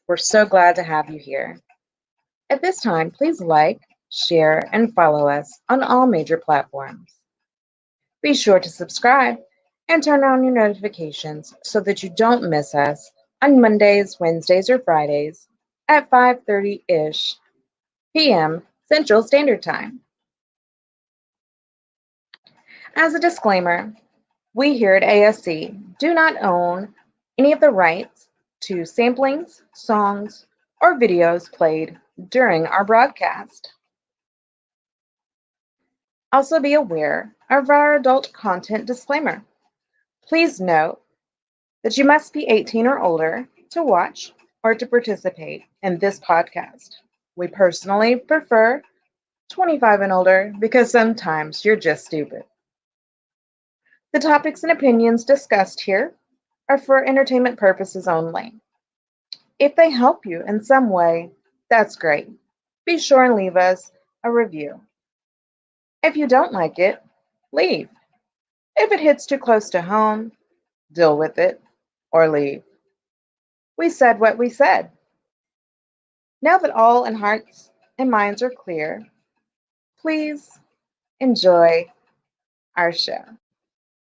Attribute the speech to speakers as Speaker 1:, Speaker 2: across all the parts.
Speaker 1: We're so glad to have you here. At this time, please like, share, and follow us on all major platforms. Be sure to subscribe and turn on your notifications so that you don't miss us on Mondays, Wednesdays, or Fridays at 5:30-ish p.m. Central Standard Time. As a disclaimer, we here at ASC do not own any of the rights to samplings, songs, or videos played during our broadcast. Also be aware of our adult content disclaimer. Please note that you must be 18 or older to watch or to participate in this podcast. We personally prefer 25 and older because sometimes you're just stupid. The topics and opinions discussed here are for entertainment purposes only. If they help you in some way, that's great. Be sure and leave us a review. If you don't like it, leave. If it hits too close to home, deal with it or leave. We said what we said. Now that all in hearts and minds are clear, please enjoy our show.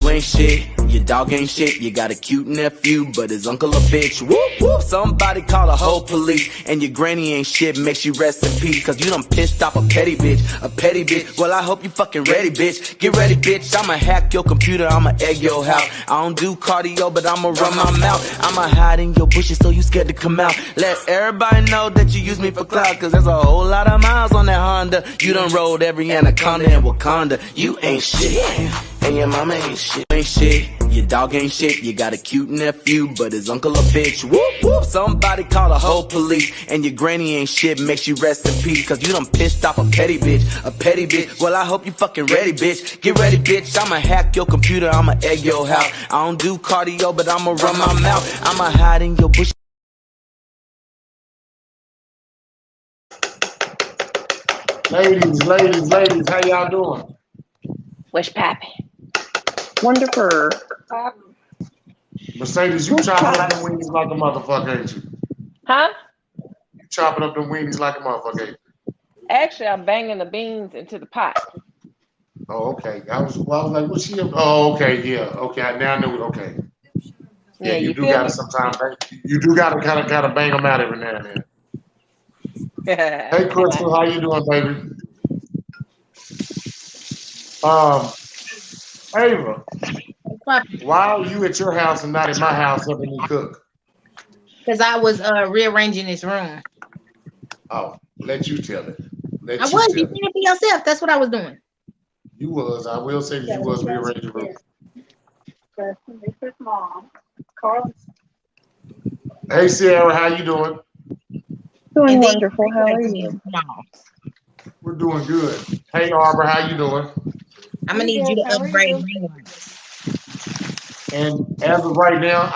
Speaker 2: You ain't shit, your dog ain't shit, you got a cute nephew, but his uncle a bitch. Whoop, whoop, somebody call the whole police. And your granny ain't shit, makes you rest in peace. Cause you done pissed off a petty bitch, a petty bitch. Well, I hope you fucking ready, bitch. Get ready, bitch, I'ma hack your computer, I'ma egg your house. I don't do cardio, but I'ma run my mouth. I'ma hide in your bushes so you scared to come out. Let everybody know that you use me for clout, cause there's a whole lot of miles on that Honda. You done rolled every anaconda in Wakanda. You ain't shit, and your mama ain't shit. Ain't shit, your dog ain't shit, you got a cute nephew, but his uncle a bitch. Whoop, whoop, somebody call the whole police. And your granny ain't shit, makes you rest in peace. Cause you done pissed off a petty bitch, a petty bitch. Well, I hope you fucking ready, bitch. Get ready, bitch, I'ma hack your computer, I'ma egg your house. I don't do cardio, but I'ma run my mouth. I'ma hide in your bush.
Speaker 3: Ladies, how y'all doing?
Speaker 4: What's poppin'? Wonderful.
Speaker 3: Mercedes, you chopping up them weenies like a motherfucker, ain't you?
Speaker 4: Huh?
Speaker 3: You chopping up them weenies like a motherfucker, ain't you?
Speaker 4: Actually, I'm banging the beans into the pot.
Speaker 3: Oh, okay. I was like, what's she? Oh, okay, yeah. Okay, now I know. Okay. Yeah, you do gotta sometimes. You do gotta kind of bang them out every now and then. Hey, Crystal, how you doing, baby? Ava, why are you at your house and not at my house helping me cook?
Speaker 5: Because I was rearranging this room.
Speaker 3: Oh, let you tell it.
Speaker 5: I was. You seen it for yourself. That's what I was doing.
Speaker 3: You was. I will say that you was rearranging the room.
Speaker 6: This mom. Carl.
Speaker 3: Hey, Sierra, how you doing?
Speaker 4: Doing wonderful. How are you?
Speaker 3: We're doing good. Hey, Arbor, how you doing?
Speaker 5: I'm gonna need you to upgrade me.
Speaker 3: And as of right now,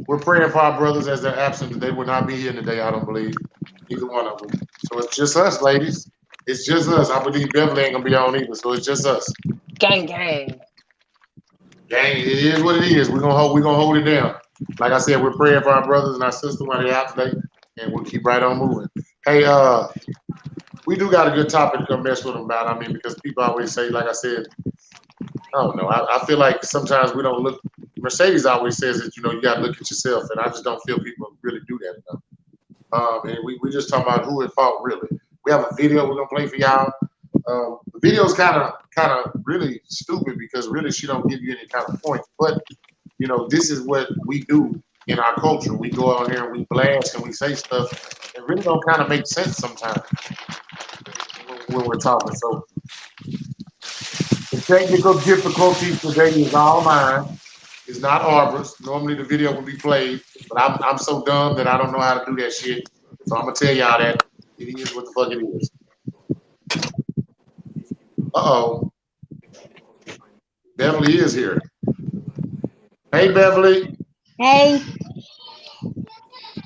Speaker 3: we're praying for our brothers as they're absent. They will not be here today, I don't believe. Either one of them. So it's just us, ladies. It's just us. I believe Beverly ain't gonna be on either, so it's just us.
Speaker 4: Gang, gang.
Speaker 3: Gang, it is what it is. We're gonna hold it down. Like I said, we're praying for our brothers and our sisters while they're out today, and we'll keep right on moving. Hey, we do got a good topic to come mess with them about. I mean, because people always say, like I said, I don't know. I feel like sometimes we don't look. Mercedes always says that, you got to look at yourself, and I just don't feel people really do that enough. And we just talking about who at fault, really. We have a video we're gonna play for y'all. The video's kind of really stupid because really she don't give you any kind of point. But this is what we do in our culture. We go out here and we blast and we say stuff that really don't kind of make sense sometimes when we're talking. So the technical difficulties today is all mine. It's not Arbor's. Normally the video would be played, but I'm so dumb that I don't know how to do that shit. So I'm gonna tell y'all that it is what the fuck it is. Uh-oh. Beverly is here. Hey, Beverly.
Speaker 5: Hey.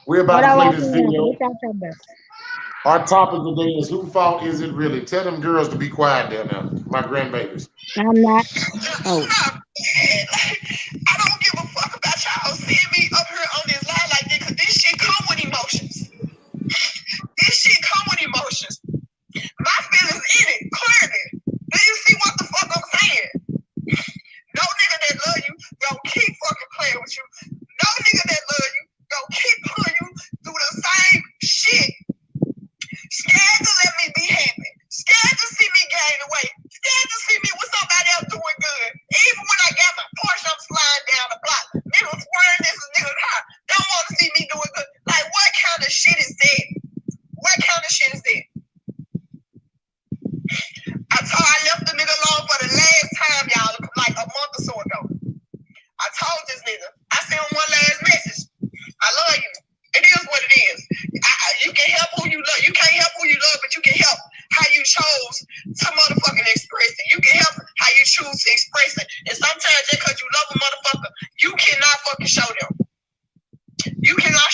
Speaker 3: We're about to play this video. Our topic today is whose fault is it really? Tell them girls to be quiet there now, my grandbabies.
Speaker 5: I'm not. Oh.
Speaker 6: I don't give a fuck about y'all seeing me up here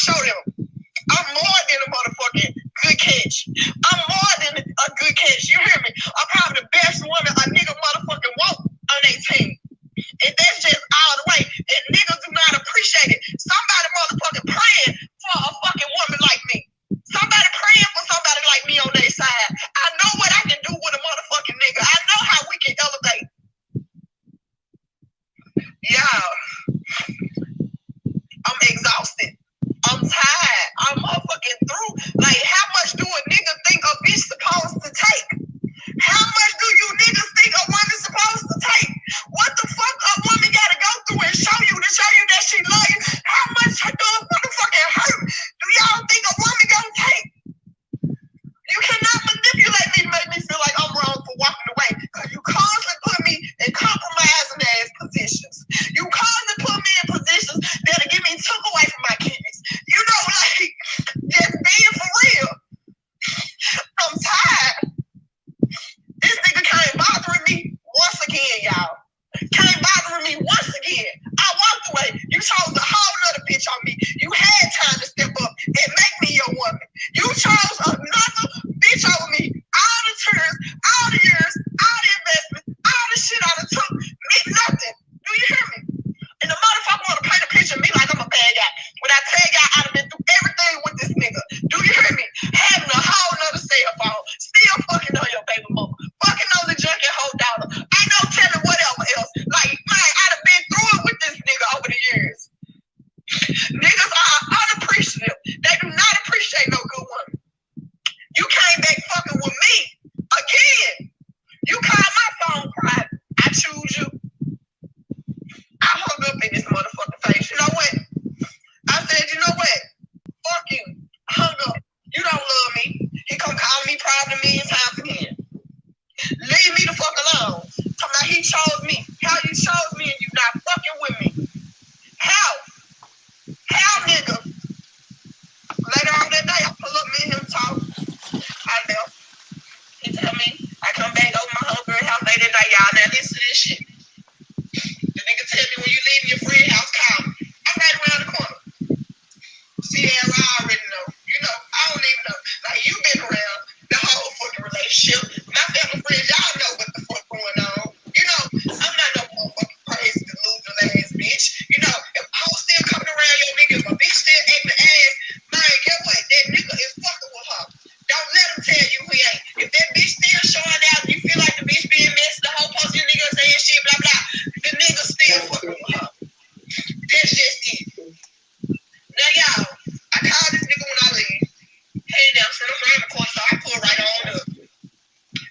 Speaker 7: show them. I'm more than a motherfucking good catch. I'm more than a good catch. You hear me? I'm probably the best woman a nigga motherfucking want on their team. And that's just all the way. And niggas do not appreciate it. Somebody motherfucking praying for a fucking woman like me. Somebody praying for somebody like me on their side. I know what I can do with a motherfucking nigga. I know how we can elevate. Y'all, I'm exhausted. I'm tired. I'm motherfucking through. Like, how much do a nigga think a bitch supposed to take? How much do you niggas think a woman's supposed to take? What the fuck a woman gotta go through and show you that she love you? How much do a motherfucking hurt do y'all think a woman gonna take? You cannot manipulate me to make me feel like I'm wrong for walking away. Because you constantly put me in compromising ass positions. You constantly put me in positions that'll get me took away from my kids. You know, like, just being for real. I'm tired. This nigga came bothering me once again, y'all. Came bothering me once again. I walked away. You chose a whole nother bitch on me. You had time to step up and make me your woman. You chose another bitch over me. All the tears, all the years, all the investment, all the shit I done took meant nothing. Do you hear me? And the motherfucker want to paint a picture of me like I'm a bad guy. When I tell y'all I done been through everything with this nigga. Do you hear me? Having a whole nother cell phone. Still fucking on your baby mama. Fucking on the junkie whole dollar. Ain't no telling whatever else. Like, man, I done been through it with this nigga over the years. Niggas are unappreciative. They do not appreciate no good woman. You came back fucking with me again. You called my phone private. I choose you. I hung up in this motherfucking face. You know what? I said, you know what? Fuck you. Hung up. You don't love me. He come call me private a million times again. Leave me the fuck alone. Talking about he chose me. How you chose me and you not fucking with me? How? How, nigga? Later on that day, I pull up, me and him talk. I left. He tell me, I come back over my homegirl house later that night. Y'all now listen to this shit. The nigga tell me when you leave your friend house, call me. I'm right around the corner. Sierra, I already know. You know, I don't even know. Like, you been around the whole fucking relationship. My family friends, y'all know what the fuck going on. You know, I'm not no motherfucking crazy delusional ass bitch. You know, if I was still coming around your nigga, if a bitch still acting ass, man, get what? That nigga is fucking with her. Don't let him tell you he ain't. If that bitch still showing out, you feel like the bitch being messy, the whole post your nigga saying shit, blah, blah, the nigga still fucking with her. That's just it. Now, y'all, I call this nigga when I leave. Hey, now, from around the corner, so I pull right on up.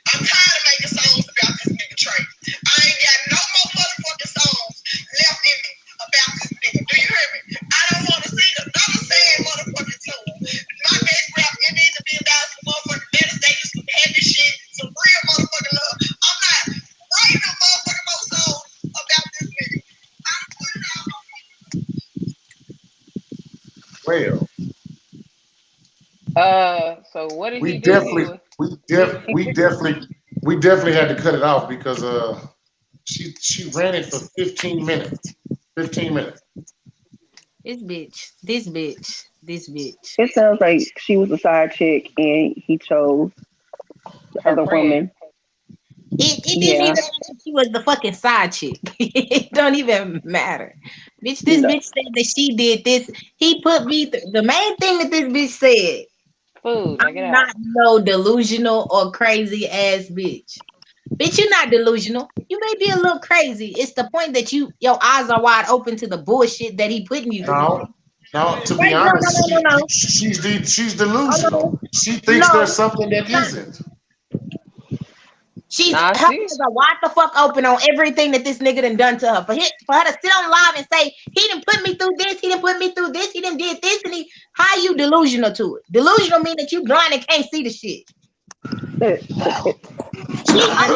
Speaker 7: I'm tired of making songs about this nigga Trey. I ain't got no more motherfucking songs left in me about this nigga. Do you hear me? I don't want to sing another sad motherfucking tune. My best rap, it needs to be about some motherfucking meditation, some happy shit, some real motherfucking love. I'm not writing no motherfucking more songs about this nigga. I'm putting it out.
Speaker 3: Well,
Speaker 4: So what did
Speaker 3: we
Speaker 4: he do?
Speaker 3: definitely had to cut it off because she ran it for 15 minutes. 15 minutes.
Speaker 5: This bitch.
Speaker 8: It sounds like she was a side chick and he chose the
Speaker 4: Her
Speaker 8: other
Speaker 4: friend.
Speaker 8: woman.
Speaker 5: It didn't
Speaker 8: Yeah.
Speaker 5: even matter. She was the fucking side chick. It don't even matter. Bitch, this
Speaker 8: No.
Speaker 5: bitch said that she did this. He put me the main thing that this bitch said.
Speaker 4: Food, like it
Speaker 5: I'm
Speaker 4: out.
Speaker 5: not no delusional or crazy ass bitch. Bitch, you're not delusional. You may be a little crazy. It's the point that your eyes are wide open to the bullshit that he putting you through.
Speaker 3: No, to be
Speaker 5: Right?
Speaker 3: honest,
Speaker 5: No.
Speaker 3: she's delusional. She thinks
Speaker 5: No.
Speaker 3: there's something that isn't.
Speaker 5: She's
Speaker 4: Nah,
Speaker 5: her
Speaker 4: she-
Speaker 5: eyes are wide the fuck open on everything that this nigga done to her. For her to sit on live and say he didn't put me through this, he didn't put me through this, he didn't did this, and how you delusional to it? Delusional mean that you blind and can't see the shit. She
Speaker 9: At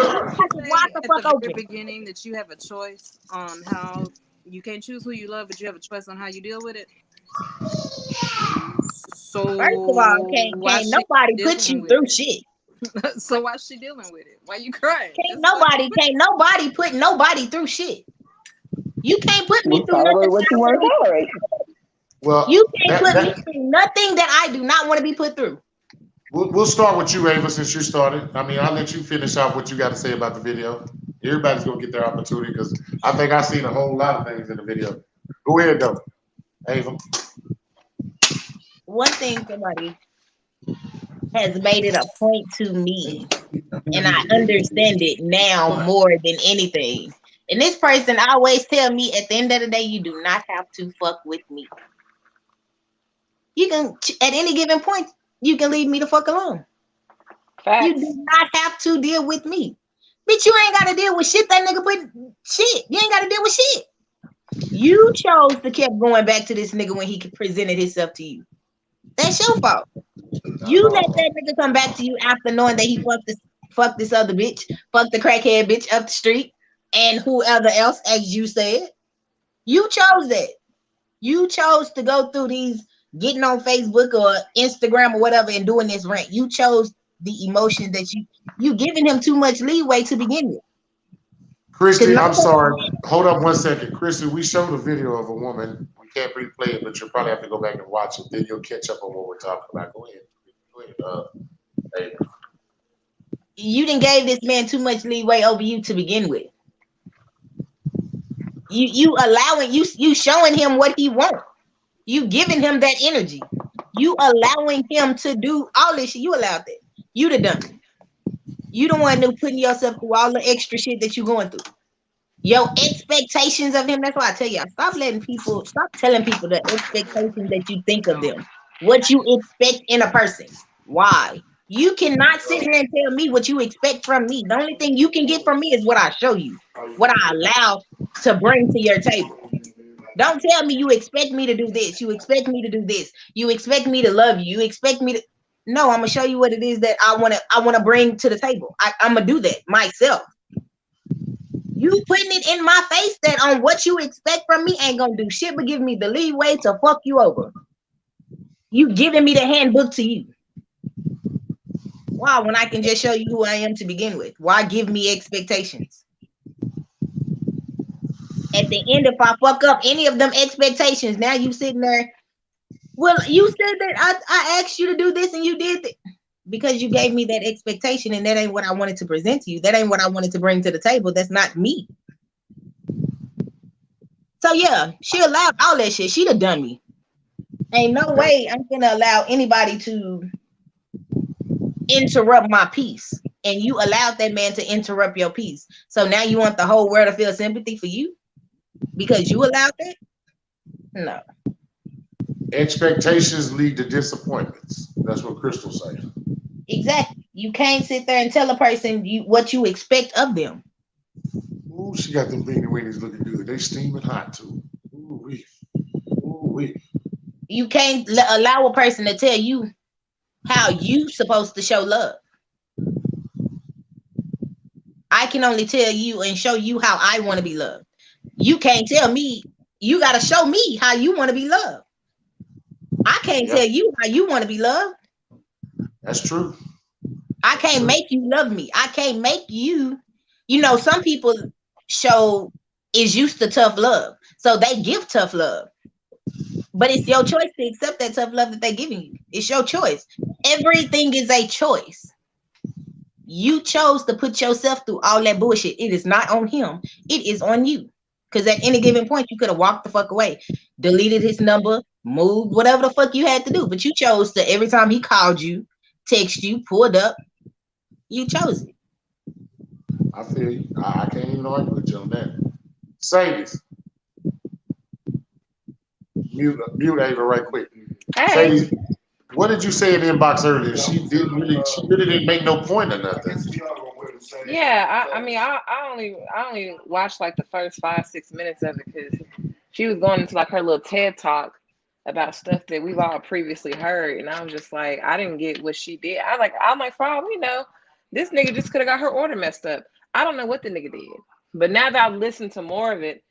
Speaker 5: wide the fuck
Speaker 9: the very
Speaker 5: open.
Speaker 9: beginning that you have a choice on how you can't choose who you love, but you have a choice on how you deal with it. So
Speaker 5: First of all, can't nobody put you through shit.
Speaker 9: So why's she dealing with it? Why you crying?
Speaker 5: Can't nobody put nobody through shit. You can't put me through
Speaker 8: Tolerate
Speaker 5: nothing.
Speaker 8: what you want to tolerate.
Speaker 3: Well,
Speaker 5: You can't put me through nothing that I do not want to be put through.
Speaker 3: we'll start with you, Ava, since you started. I mean, I'll let you finish off what you got to say about the video. Everybody's gonna get their opportunity because I think I've seen a whole lot of things in the video. Go ahead, though, Ava.
Speaker 5: One thing somebody has made it a point to me, and I understand it now more than anything. And this person always tell me at the end of the day, you do not have to fuck with me. You can, at any given point, you can leave me the fuck alone.
Speaker 4: Facts.
Speaker 5: You do not have to deal with me. Bitch, you ain't got to deal with shit that nigga put shit. You ain't got to deal with shit. You chose to keep going back to this nigga when he presented himself to you. That's your fault. You let that nigga come back to you after knowing that he fucked this other bitch, fucked the crackhead bitch up the street, and whoever else, as you said. You chose that. You chose to go through these, getting on Facebook or Instagram or whatever and doing this rant. You chose the emotion that you giving him too much leeway to begin with.
Speaker 3: Christy, I'm sorry. Hold up 1 second. Christy, we showed a video of a woman. We can't replay it, but you'll probably have to go back and watch it. Then you'll catch up on what we're talking about. Go ahead. Hey.
Speaker 5: You didn't gave this man too much leeway over you to begin with. You allowing, you showing him what he wants. You giving him that energy. You allowing him to do all this shit. You allowed that. You the dummy. You the one who putting yourself through all the extra shit that you going through. Your expectations of him. That's why I tell y'all, stop telling people the expectations that you think of them. What you expect in a person. Why? You cannot sit here and tell me what you expect from me. The only thing you can get from me is what I show you, what I allow to bring to your table. Don't tell me you expect me to do this. You expect me to do this. You expect me to love you. You expect me to. No, I'm gonna show you what it is that I wanna bring to the table. I'm gonna do that myself. You putting it in my face that on what you expect from me ain't gonna do shit but give me the leeway to fuck you over. You giving me the handbook to you. Why? When I can just show you who I am to begin with. Why give me expectations? At the end, if I fuck up any of them expectations, now you sitting there. Well, you said that I asked you to do this and you did it because you gave me that expectation, and that ain't what I wanted to present to you. That ain't what I wanted to bring to the table. That's not me. So yeah, she allowed all that shit. She'd have done me. Ain't no way I'm gonna allow anybody to interrupt my peace. And you allowed that man to interrupt your peace. So now you want the whole world to feel sympathy for you because you allowed that? No.
Speaker 3: Expectations lead to disappointments. That's what Crystal's saying.
Speaker 5: Exactly. You can't sit there and tell a person what you expect of them.
Speaker 3: Ooh, she got them beanie weenies looking good. They steaming hot too. Ooh wee. Ooh wee.
Speaker 5: You can't allow a person to tell you how you supposed to show love. I can only tell you and show you how I want to be loved. You can't tell me. You got to show me how you want to be loved. I can't tell you how you want to be loved.
Speaker 3: That's true.
Speaker 5: I can't make you love me. I can't make you. You know, some people is used to tough love, so they give tough love. But it's your choice to accept that tough love that they're giving you. It's your choice. Everything is a choice. You chose to put yourself through all that bullshit. It is not on him. It is on you. Because at any given point, you could have walked the fuck away, deleted his number, moved, whatever the fuck you had to do. But you chose to, every time he called you, text you, pulled up, you chose it.
Speaker 3: I feel you. I can't even argue with you on that. Sadie's. Mute Ava right quick.
Speaker 4: Hey.
Speaker 3: Sadie's, what did you say in the inbox earlier? She really didn't make no point or nothing.
Speaker 4: Yeah, I mean, I only watched like the first 5-6 minutes of it because she was going into like her little TED talk about stuff that we've all previously heard, and I was just like, I didn't get what she did. I'm like, for all we know, this nigga just could have got her order messed up. I don't know what the nigga did, but now that I've listened to more of it,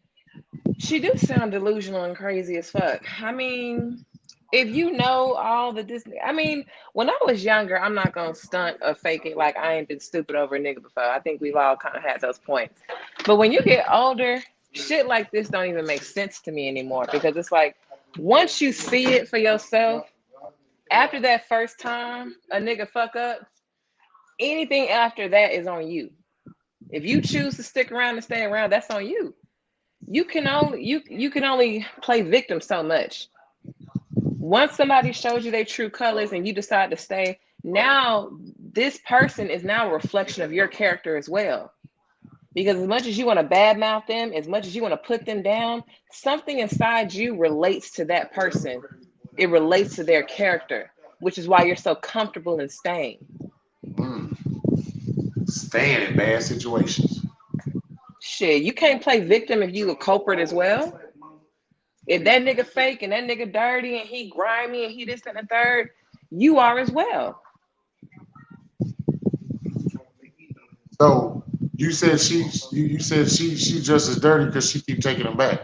Speaker 4: she do sound delusional and crazy as fuck. I mean, if you know all the Disney, I mean, when I was younger, I'm not gonna stunt or fake it like I ain't been stupid over a nigga before. I think we've all kind of had those points. But when you get older, shit like this don't even make sense to me anymore because it's like, Once you see it for yourself, after that first time a nigga fuck up, anything after that is on you. If you choose to stick around and stay around, that's on you. You can only play victim so much. Once somebody shows you their true colors and you decide to stay, now this person is now a reflection of your character as well. Because as much as you want to badmouth them, as much as you want to put them down, something inside you relates to that person. It relates to their character, which is why you're so comfortable in staying.
Speaker 3: Staying in bad situations.
Speaker 4: Shit, you can't play victim if you a culprit as well. If that nigga fake and that nigga dirty and he grimy and he this and the third, you are as well.
Speaker 3: So you said you said she just as dirty because she keep taking them back.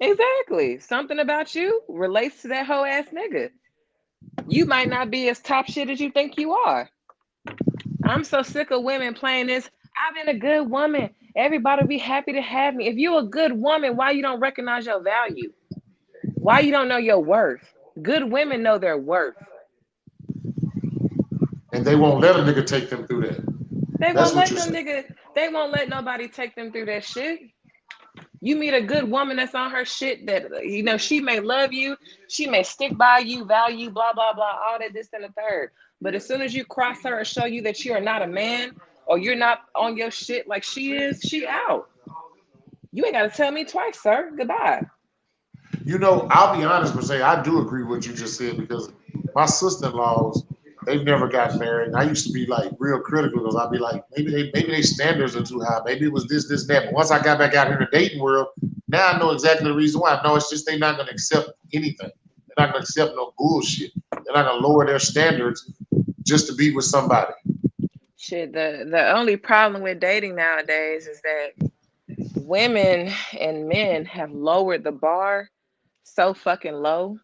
Speaker 4: Exactly. Something about you relates to that whole ass nigga. You might not be as top shit as you think you are. I'm so sick of women playing this. I've been a good woman. Everybody be happy to have me. If you're a good woman, why you don't recognize your value? Why you don't know your worth? Good women know their worth.
Speaker 3: And they won't let a nigga take them through that.
Speaker 4: They
Speaker 3: That's
Speaker 4: won't
Speaker 3: what
Speaker 4: let
Speaker 3: you're
Speaker 4: them
Speaker 3: saying.
Speaker 4: nigga, they won't let nobody take them through that shit. You meet a good woman that's on her shit that, you know, she may love you, she may stick by you, value, blah, blah, blah, all that, this, and the third. But as soon as you cross her or show you that you are not a man or you're not on your shit like she is, she out. You ain't got to tell me twice, sir. Goodbye.
Speaker 3: You know, I'll be honest and say I do agree with what you just said because my sister-in-laws, they've never gotten married. And I used to be like real critical because I'd be like, maybe they standards are too high. Maybe it was this, that. But once I got back out here in the dating world, now I know exactly the reason why. No, it's just they're not gonna accept anything. They're not gonna accept no bullshit. They're not gonna lower their standards just to be with somebody.
Speaker 4: Shit, the only problem with dating nowadays is that women and men have lowered the bar so fucking low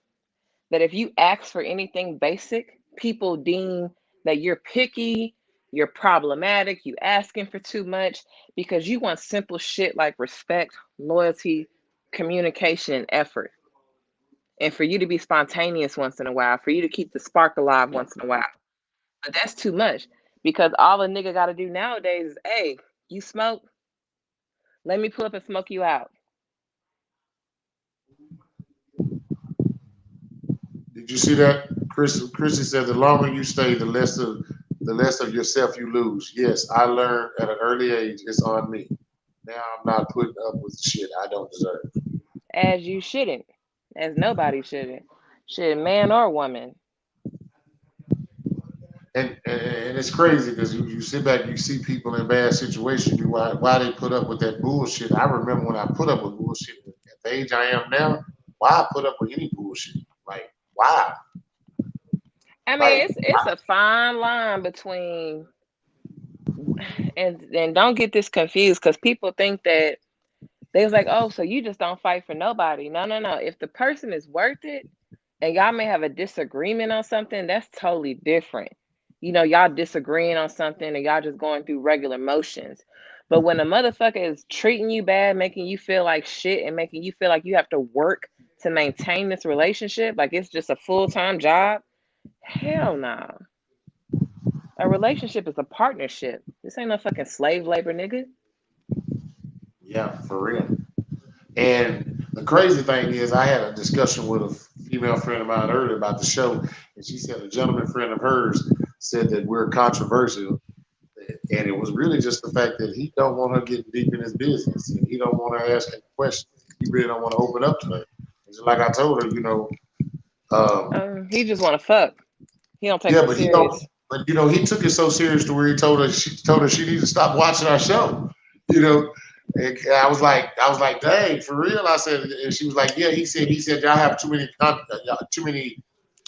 Speaker 4: that if you ask for anything basic, people deem that you're picky, you're problematic, you asking for too much because you want simple shit like respect, loyalty, communication, and effort. And for you to be spontaneous once in a while, for you to keep the spark alive once in a while. But that's too much because all a nigga got to do nowadays is, hey, you smoke? Let me pull up and smoke you out.
Speaker 3: Did you see that? Chrissy said the longer you stay, the less of yourself you lose. Yes, I learned at an early age it's on me. Now I'm not putting up with shit I don't deserve.
Speaker 4: As you shouldn't, as nobody shouldn't. Shit, man or woman.
Speaker 3: And it's crazy because you sit back, you see people in bad situations, you why they put up with that bullshit. I remember when I put up with bullshit at the age I am now. Why I put up with any bullshit? Like why?
Speaker 4: I mean,
Speaker 3: Like
Speaker 4: it's a fine line between, and don't get this confused because people think that they was like, oh, so you just don't fight for nobody. No, no, no. If the person is worth it and y'all may have a disagreement on something, that's totally different. You know, y'all disagreeing on something and y'all just going through regular motions. But when a motherfucker is treating you bad, making you feel like shit, and making you feel like you have to work to maintain this relationship, like it's just a full-time job, hell no. A relationship is a partnership. This ain't no fucking slave labor, nigga.
Speaker 3: yeah, for real. And the crazy thing is, I had a discussion with a female friend of mine earlier about the show, and she said a gentleman friend of hers said that we're controversial, and it was really just the fact that he don't want her getting deep in his business, and he don't want her asking questions. He really don't want to open up to her. And just like I told her, um,
Speaker 4: He just want to fuck. He don't take
Speaker 3: yeah,
Speaker 4: her
Speaker 3: but he don't.
Speaker 4: serious.
Speaker 3: But he took it so serious to where he told her she needed to stop watching our show. You know, and I was like, dang, for real. I said, and she was like, yeah. He said y'all have too many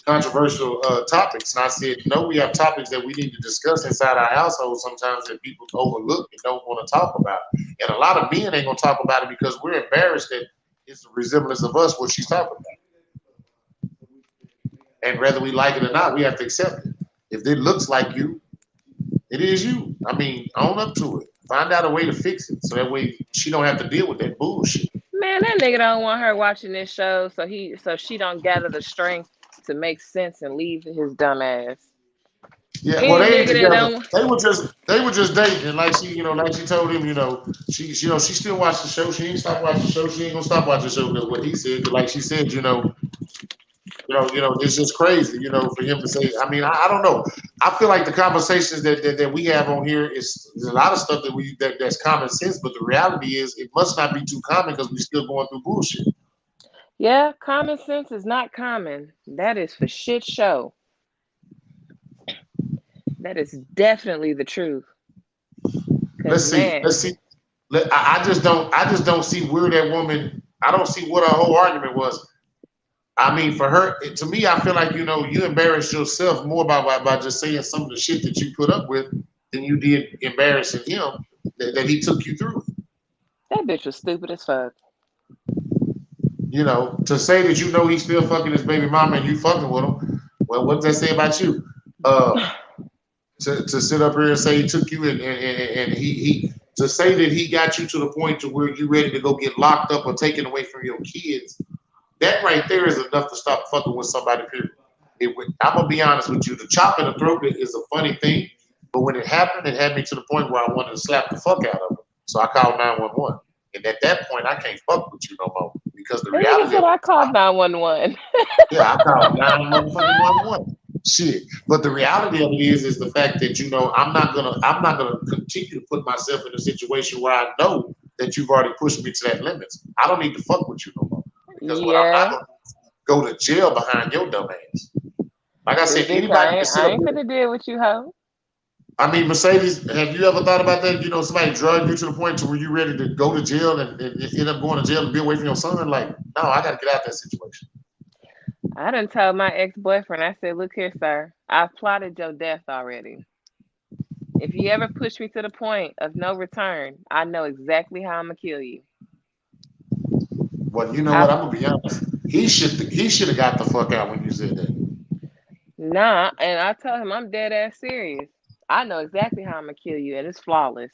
Speaker 3: controversial topics. And I said, no, we have topics that we need to discuss inside our household sometimes that people overlook and don't want to talk about. And a lot of men ain't gonna talk about it because we're embarrassed that it's a resemblance of us what she's talking about. And whether we like it or not, we have to accept it. If it looks like you, it is you. I mean, own up to it. Find out a way to fix it so that way she don't have to deal with that bullshit.
Speaker 4: Man, Man, that nigga don't want her watching this show, so she don't gather the strength to make sense and leave his dumb ass.
Speaker 3: Yeah, well,
Speaker 4: Any
Speaker 3: they ain't
Speaker 4: nigga that
Speaker 3: together.
Speaker 4: don't.
Speaker 3: They were just dating, like like she told him, she still watched the show. She ain't stopped watching the show. She ain't gonna stop watching the show because what he said. 'Cause like she said, it's just crazy, for him to say. I mean, I don't know. I feel like the conversations that we have on here there's a lot of stuff that's common sense, but the reality is it must not be too common because we're still going through bullshit.
Speaker 4: Yeah, common sense is not common. That is for shit show. That is definitely the truth.
Speaker 3: Let's see.
Speaker 4: Man,
Speaker 3: Let's see. I just don't see where that woman. I don't see what her whole argument was. I mean, for her, to me, I feel like you embarrassed yourself more by just saying some of the shit that you put up with than you did embarrassing him that he took you through.
Speaker 4: that bitch was stupid as fuck.
Speaker 3: To say that he's still fucking his baby mama and you fucking with him. Well, what does that say about you? To sit up here and say he took you and he to say that he got you to the point to where you ready to go get locked up or taken away from your kids. That right there is enough to stop fucking with somebody, period. I'm going to be honest with you. The chop in the throat is a funny thing, but when it happened, it had me to the point where I wanted to slap the fuck out of him. So I called 911. And at that point, I can't fuck with you no more because the
Speaker 4: That nigga
Speaker 3: reality
Speaker 4: said
Speaker 3: of
Speaker 4: I
Speaker 3: it,
Speaker 4: called 911.
Speaker 3: yeah, I called 911. Shit. But the reality of it is the fact that, I'm not gonna continue to put myself in a situation where I know that you've already pushed me to that limit. I don't need to fuck with you no more. Because what I'm not
Speaker 4: Yeah.
Speaker 3: gonna go to jail behind your dumb ass. Like I
Speaker 4: Cause
Speaker 3: said,
Speaker 4: bitch,
Speaker 3: anybody can sit
Speaker 4: I
Speaker 3: up
Speaker 4: ain't
Speaker 3: here.
Speaker 4: finna deal with you, hoe.
Speaker 3: I mean, Mercedes, have you ever thought about that? Somebody drug you to the point to where you ready to go to jail and end up going to jail and be away from your son? Like, no, I got to get out of that situation.
Speaker 4: I done told my ex-boyfriend, I said, look here, sir, I've plotted your death already. If you ever push me to the point of no return, I know exactly how I'm gonna kill you.
Speaker 3: Well, you know what? I'm gonna be honest. He should have got the fuck out when you said that.
Speaker 4: Nah, and I told him I'm dead ass serious. I know exactly how I'm gonna kill you, and it's flawless.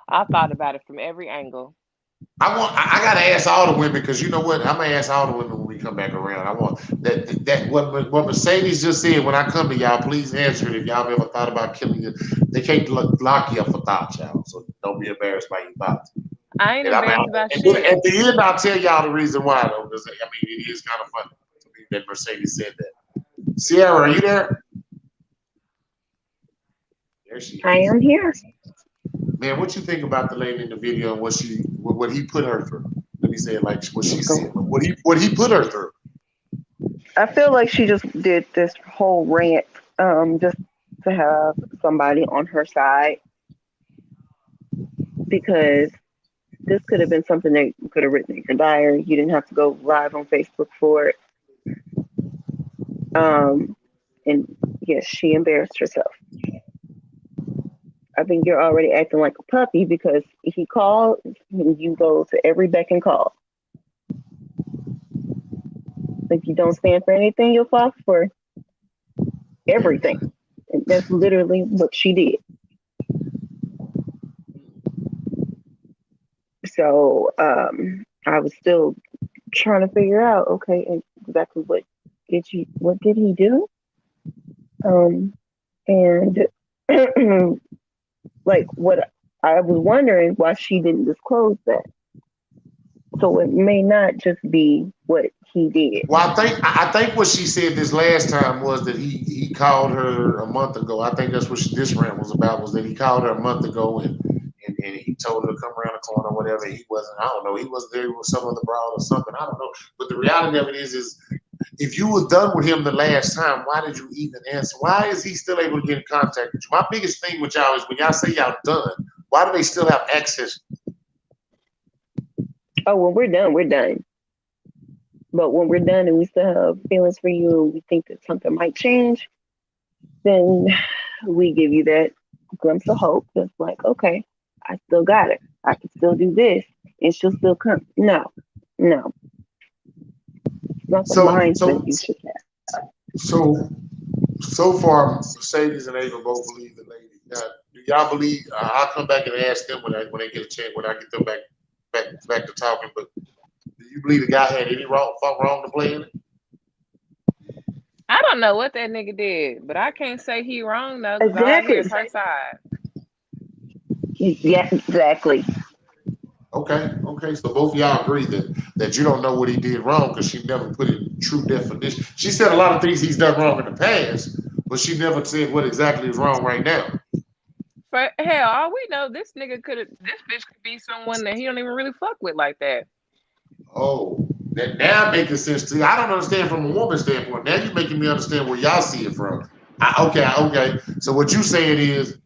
Speaker 4: I thought about it from every angle.
Speaker 3: I gotta ask all the women because you know what? I'm gonna ask all the women when we come back around. I want that what Mercedes just said. When I come to y'all, please answer it if y'all ever thought about killing you. They can't lock you up for thoughts, y'all. So don't be embarrassed by your thoughts.
Speaker 4: I ain't
Speaker 3: And
Speaker 4: embarrassed about
Speaker 3: and then
Speaker 4: shit.
Speaker 3: at the end, I'll tell y'all the reason why though, because I mean it is kind of funny to me that Mercedes said that. Sierra, are you there? There she
Speaker 8: I
Speaker 3: is.
Speaker 8: am here.
Speaker 3: Man, what you think about the lady in the video and what he put her through? Let me say it like what she said. What he put her through.
Speaker 8: I feel like she just did this whole rant just to have somebody on her side because this could have been something that you could have written in your diary. You didn't have to go live on Facebook for it. And yes, she embarrassed herself. I think you're already acting like a puppy because he called and you go to every beck and call. If you don't stand for anything, you'll fall for everything. And that's literally what she did. So I was still trying to figure out, okay, exactly what did he do? And like what I was wondering why she didn't disclose that. So it may not just be what he did.
Speaker 3: Well, I think what she said this last time was that he called her a month ago. I think that's what this rant was about. Was that he called her a month ago and he told her to come around the corner or whatever. He wasn't. I don't know. He wasn't there with some other broad or something. I don't know. But the reality of it is if you was done with him the last time, why did you even answer? Why is he still able to get in contact with you? My biggest thing with y'all is when y'all say y'all done, why do they still have access?
Speaker 8: Oh, when we're done, we're done. But when we're done and we still have feelings for you and we think that something might change, then we give you that glimpse of hope. That's like, okay, I still got it. I can still do this. And she'll still come. No. It's not the mindset you should have.
Speaker 3: So far, Mercedes and Ava both believe the lady. Now, do y'all believe? I'll come back and ask them when they get a chance when I get them back to talking. But do You believe the guy had any wrong to play in it?
Speaker 4: I don't know what that nigga did, but I can't say he wrong though, because all I hear
Speaker 8: Exactly.
Speaker 4: is her side.
Speaker 8: Yeah, exactly.
Speaker 3: Okay. So both of y'all agree that you don't know what he did wrong because she never put it in true definition. She said a lot of things he's done wrong in the past, but she never said what exactly is wrong right now.
Speaker 4: For hell, all we know, this bitch could be someone that he don't even really fuck with like that.
Speaker 3: Oh, that now making sense to you. I don't understand from a woman's standpoint. Now you're making me understand where y'all see it from. Okay. So what you saying is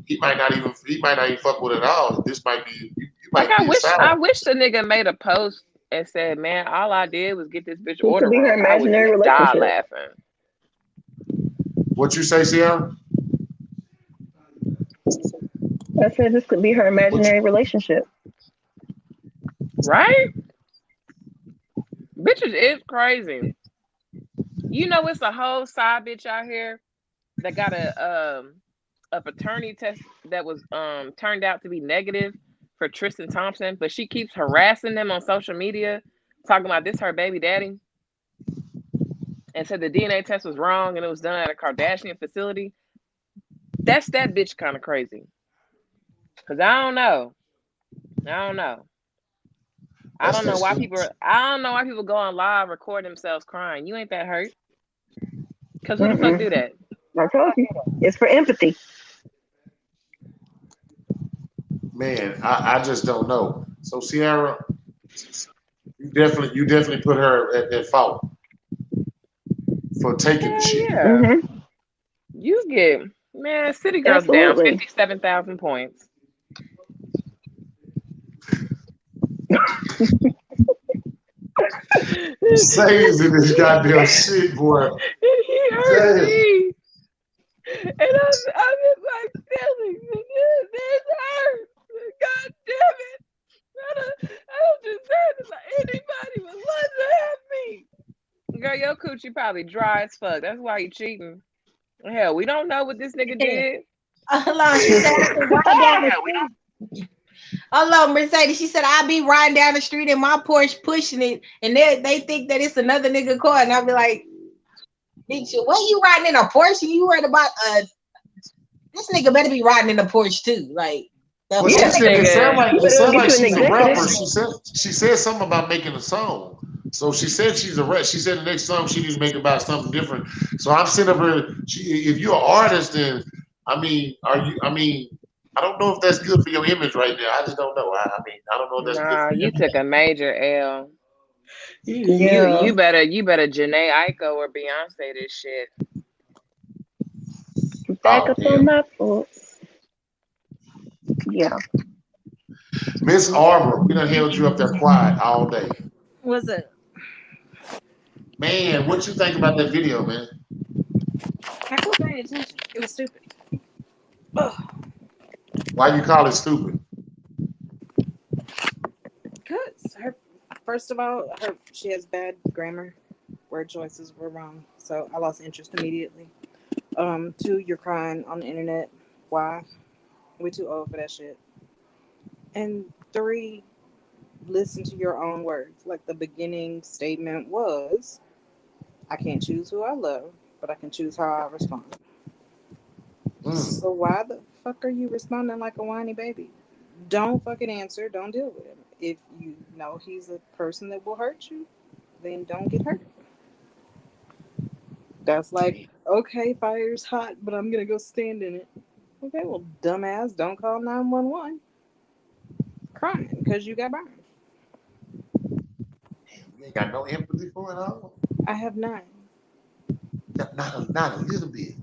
Speaker 3: he might not even fuck with it at all. This might be you
Speaker 4: Like
Speaker 3: might be a
Speaker 4: I
Speaker 3: side.
Speaker 4: wish the nigga made a post and said, "Man, all I did was get this bitch
Speaker 8: It
Speaker 4: order
Speaker 8: could be her
Speaker 4: wrong. I would
Speaker 8: imaginary
Speaker 4: just die
Speaker 8: relationship.
Speaker 4: laughing."
Speaker 3: What you say, Sierra?
Speaker 8: I said this could be her
Speaker 3: What you,
Speaker 8: imaginary relationship.
Speaker 4: Right? Bitches is crazy. You know, it's a whole side bitch out here that got a paternity test that was turned out to be negative for Tristan Thompson, but she keeps harassing them on social media, talking about this her baby daddy, and said the DNA test was wrong and it was done at a Kardashian facility. That's that bitch kind of crazy. Cause I don't know. I don't know. I
Speaker 3: that's
Speaker 4: don't
Speaker 3: that
Speaker 4: know why
Speaker 3: shit.
Speaker 4: people. I don't know why people go on live record themselves crying. You ain't that hurt. Cause who the fuck do
Speaker 8: Mm-mm.
Speaker 4: that?
Speaker 8: I told you. It's for empathy.
Speaker 3: Man, I just don't know. So Sierra, you definitely put her at fault for taking the
Speaker 4: Hell
Speaker 3: shit.
Speaker 4: yeah.
Speaker 8: Mm-hmm.
Speaker 4: You get, man. City girls down
Speaker 8: Absolutely.
Speaker 4: 57,000 points.
Speaker 3: Mercedes in this goddamn shit, boy.
Speaker 4: He hurt
Speaker 3: Damn.
Speaker 4: me, and I'm just like silly. This hurts. God damn it! I don't deserve it. Like anybody would love to have me. Girl, your coochie probably dry as fuck. That's why you cheating. Hell, we don't know what this nigga did.
Speaker 5: Hold on, she said I can ride down the street. Hold on, Mercedes. She said I'll be riding down the street in my Porsche pushing it, and they think that it's another nigga car, and I'll be like, bitch, what you riding in a Porsche? You worried about this nigga better be riding in a Porsche too. Like the
Speaker 3: Well,
Speaker 8: Yeah.
Speaker 3: she
Speaker 4: This
Speaker 5: fuck?
Speaker 3: said
Speaker 4: nigga,
Speaker 8: You better go get you an
Speaker 3: she's a
Speaker 8: executive.
Speaker 3: rapper. She said something about making a song. So she said she's a rap. She said the next song she needs to make about something different. So I'm sitting up here. If you're an artist, then I mean, are you? I mean, I don't know if that's good for your image right now. I just don't know. I mean, I don't know if that's good
Speaker 4: nah,
Speaker 3: for
Speaker 4: you
Speaker 3: your
Speaker 4: took a major L.
Speaker 8: Yeah.
Speaker 4: You better Janae Aiko or Beyonce this shit.
Speaker 8: Back
Speaker 3: Oh
Speaker 8: up on
Speaker 3: hell,
Speaker 8: my foot. Yeah.
Speaker 3: Miss Arbor, we done held you up there quiet all day.
Speaker 9: Was it?
Speaker 3: Man, what you think about that video, man?
Speaker 9: I wasn't paying attention. It was stupid. Ugh.
Speaker 3: Why you call it stupid?
Speaker 9: Cause her, first of all, she has bad grammar. Word choices were wrong, so I lost interest immediately. Two, you're crying on the internet. Why? We too old for that shit. And three, listen to your own words. Like the beginning statement was, I can't choose who I love, but I can choose how I respond.
Speaker 3: Mm.
Speaker 9: So why the fuck are you responding like a whiny baby? Don't fucking answer. Don't deal with him. If you know he's a person that will hurt you, then don't get hurt. That's like, okay, fire's hot, but I'm gonna go stand in it. Okay, well, dumbass, don't call 911. Crying because you got burned.
Speaker 3: You ain't got no empathy for it all.
Speaker 9: I have none.
Speaker 3: Not a little bit.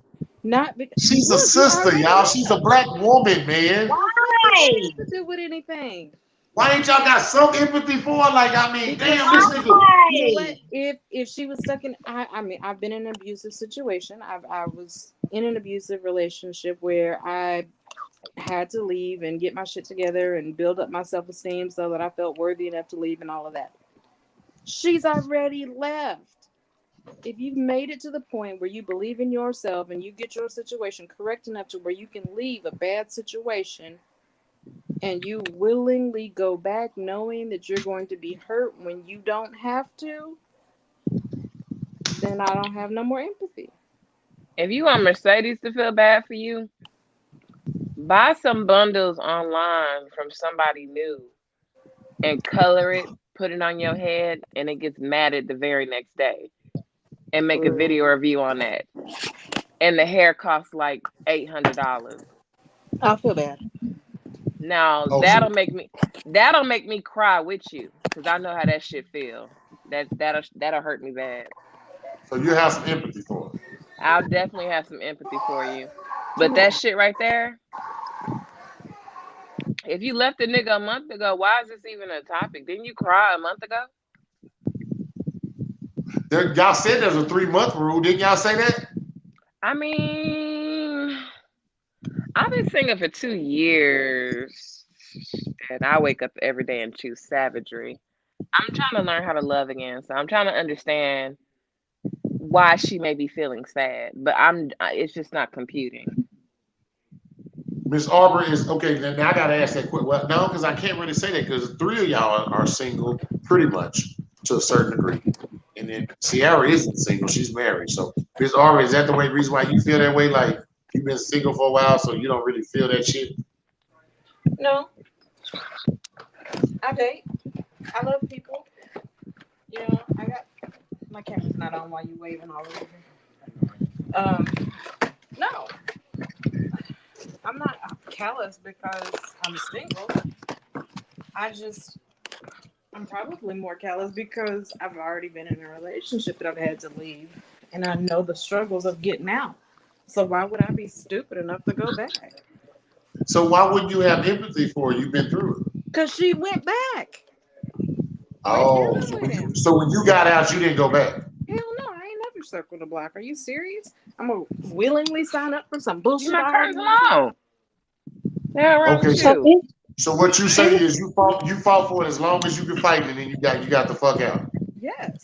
Speaker 9: Not because
Speaker 3: She's a
Speaker 9: look, you
Speaker 3: sister,
Speaker 9: already
Speaker 3: y'all. She's a
Speaker 9: left.
Speaker 3: black woman, man.
Speaker 9: What the fuck does that
Speaker 5: Why?
Speaker 9: have to do with anything?
Speaker 3: Why ain't y'all got some empathy for her? Like, I mean,
Speaker 9: Because
Speaker 3: damn, this
Speaker 9: she,
Speaker 3: nigga.
Speaker 9: you know what?
Speaker 5: Why?
Speaker 9: If she was stuck in, I mean, I've been in an abusive situation. I was in an abusive relationship where I had to leave and get my shit together and build up my self esteem so that I felt worthy enough to leave and all of that. She's already left. If you've made it to the point where you believe in yourself and you get your situation correct enough to where you can leave a bad situation and you willingly go back knowing that you're going to be hurt when you don't have to, then I don't have no more empathy.
Speaker 4: If you want Mercedes to feel bad for you, buy some bundles online from somebody new and color it, put it on your head, and it gets matted the very next day. And make a video review on that. And the hair costs like $800.
Speaker 9: I feel bad.
Speaker 4: Now that'll make me cry with you because I know how that shit feel. That'll hurt me bad.
Speaker 3: So you have some empathy for it.
Speaker 4: I'll definitely have some empathy for you. But that shit right there, if you left a nigga a month ago, why is this even a topic? Didn't you cry a month ago?
Speaker 3: Y'all said there's a 3-month rule. Didn't y'all say that?
Speaker 4: I mean, I've been single for 2 years, and I wake up every day and choose savagery. I'm trying to learn how to love again, so I'm trying to understand why she may be feeling sad, but it's just not computing.
Speaker 3: Miss Arbor is okay. Now I gotta ask that quick. Well, no, because I can't really say that because 3 of y'all are single, pretty much to a certain degree, and then Sierra isn't single; she's married. So, Miss Arbor, is that the reason why you feel that way? Like you've been single for a while, so you don't really feel that shit?
Speaker 9: No, I date. I love people. You know, I got my camera's not on while you waving all over. No, I'm not callous because I'm single. I'm probably more callous because I've already been in a relationship that I've had to leave, and I know the struggles of getting out. So why would I be stupid enough to go back?
Speaker 3: So why wouldn't you have empathy for her? You've been through it.
Speaker 9: Because she went back.
Speaker 3: Oh, so when you got out, you didn't go back?
Speaker 9: Hell no, I ain't never circled the block. Are you serious? I'm gonna willingly sign up for some bullshit.
Speaker 4: You're not turning along. Yeah,
Speaker 3: okay, so what you say is you fought for it as long as you can fight, and then you got the fuck out.
Speaker 9: Yes.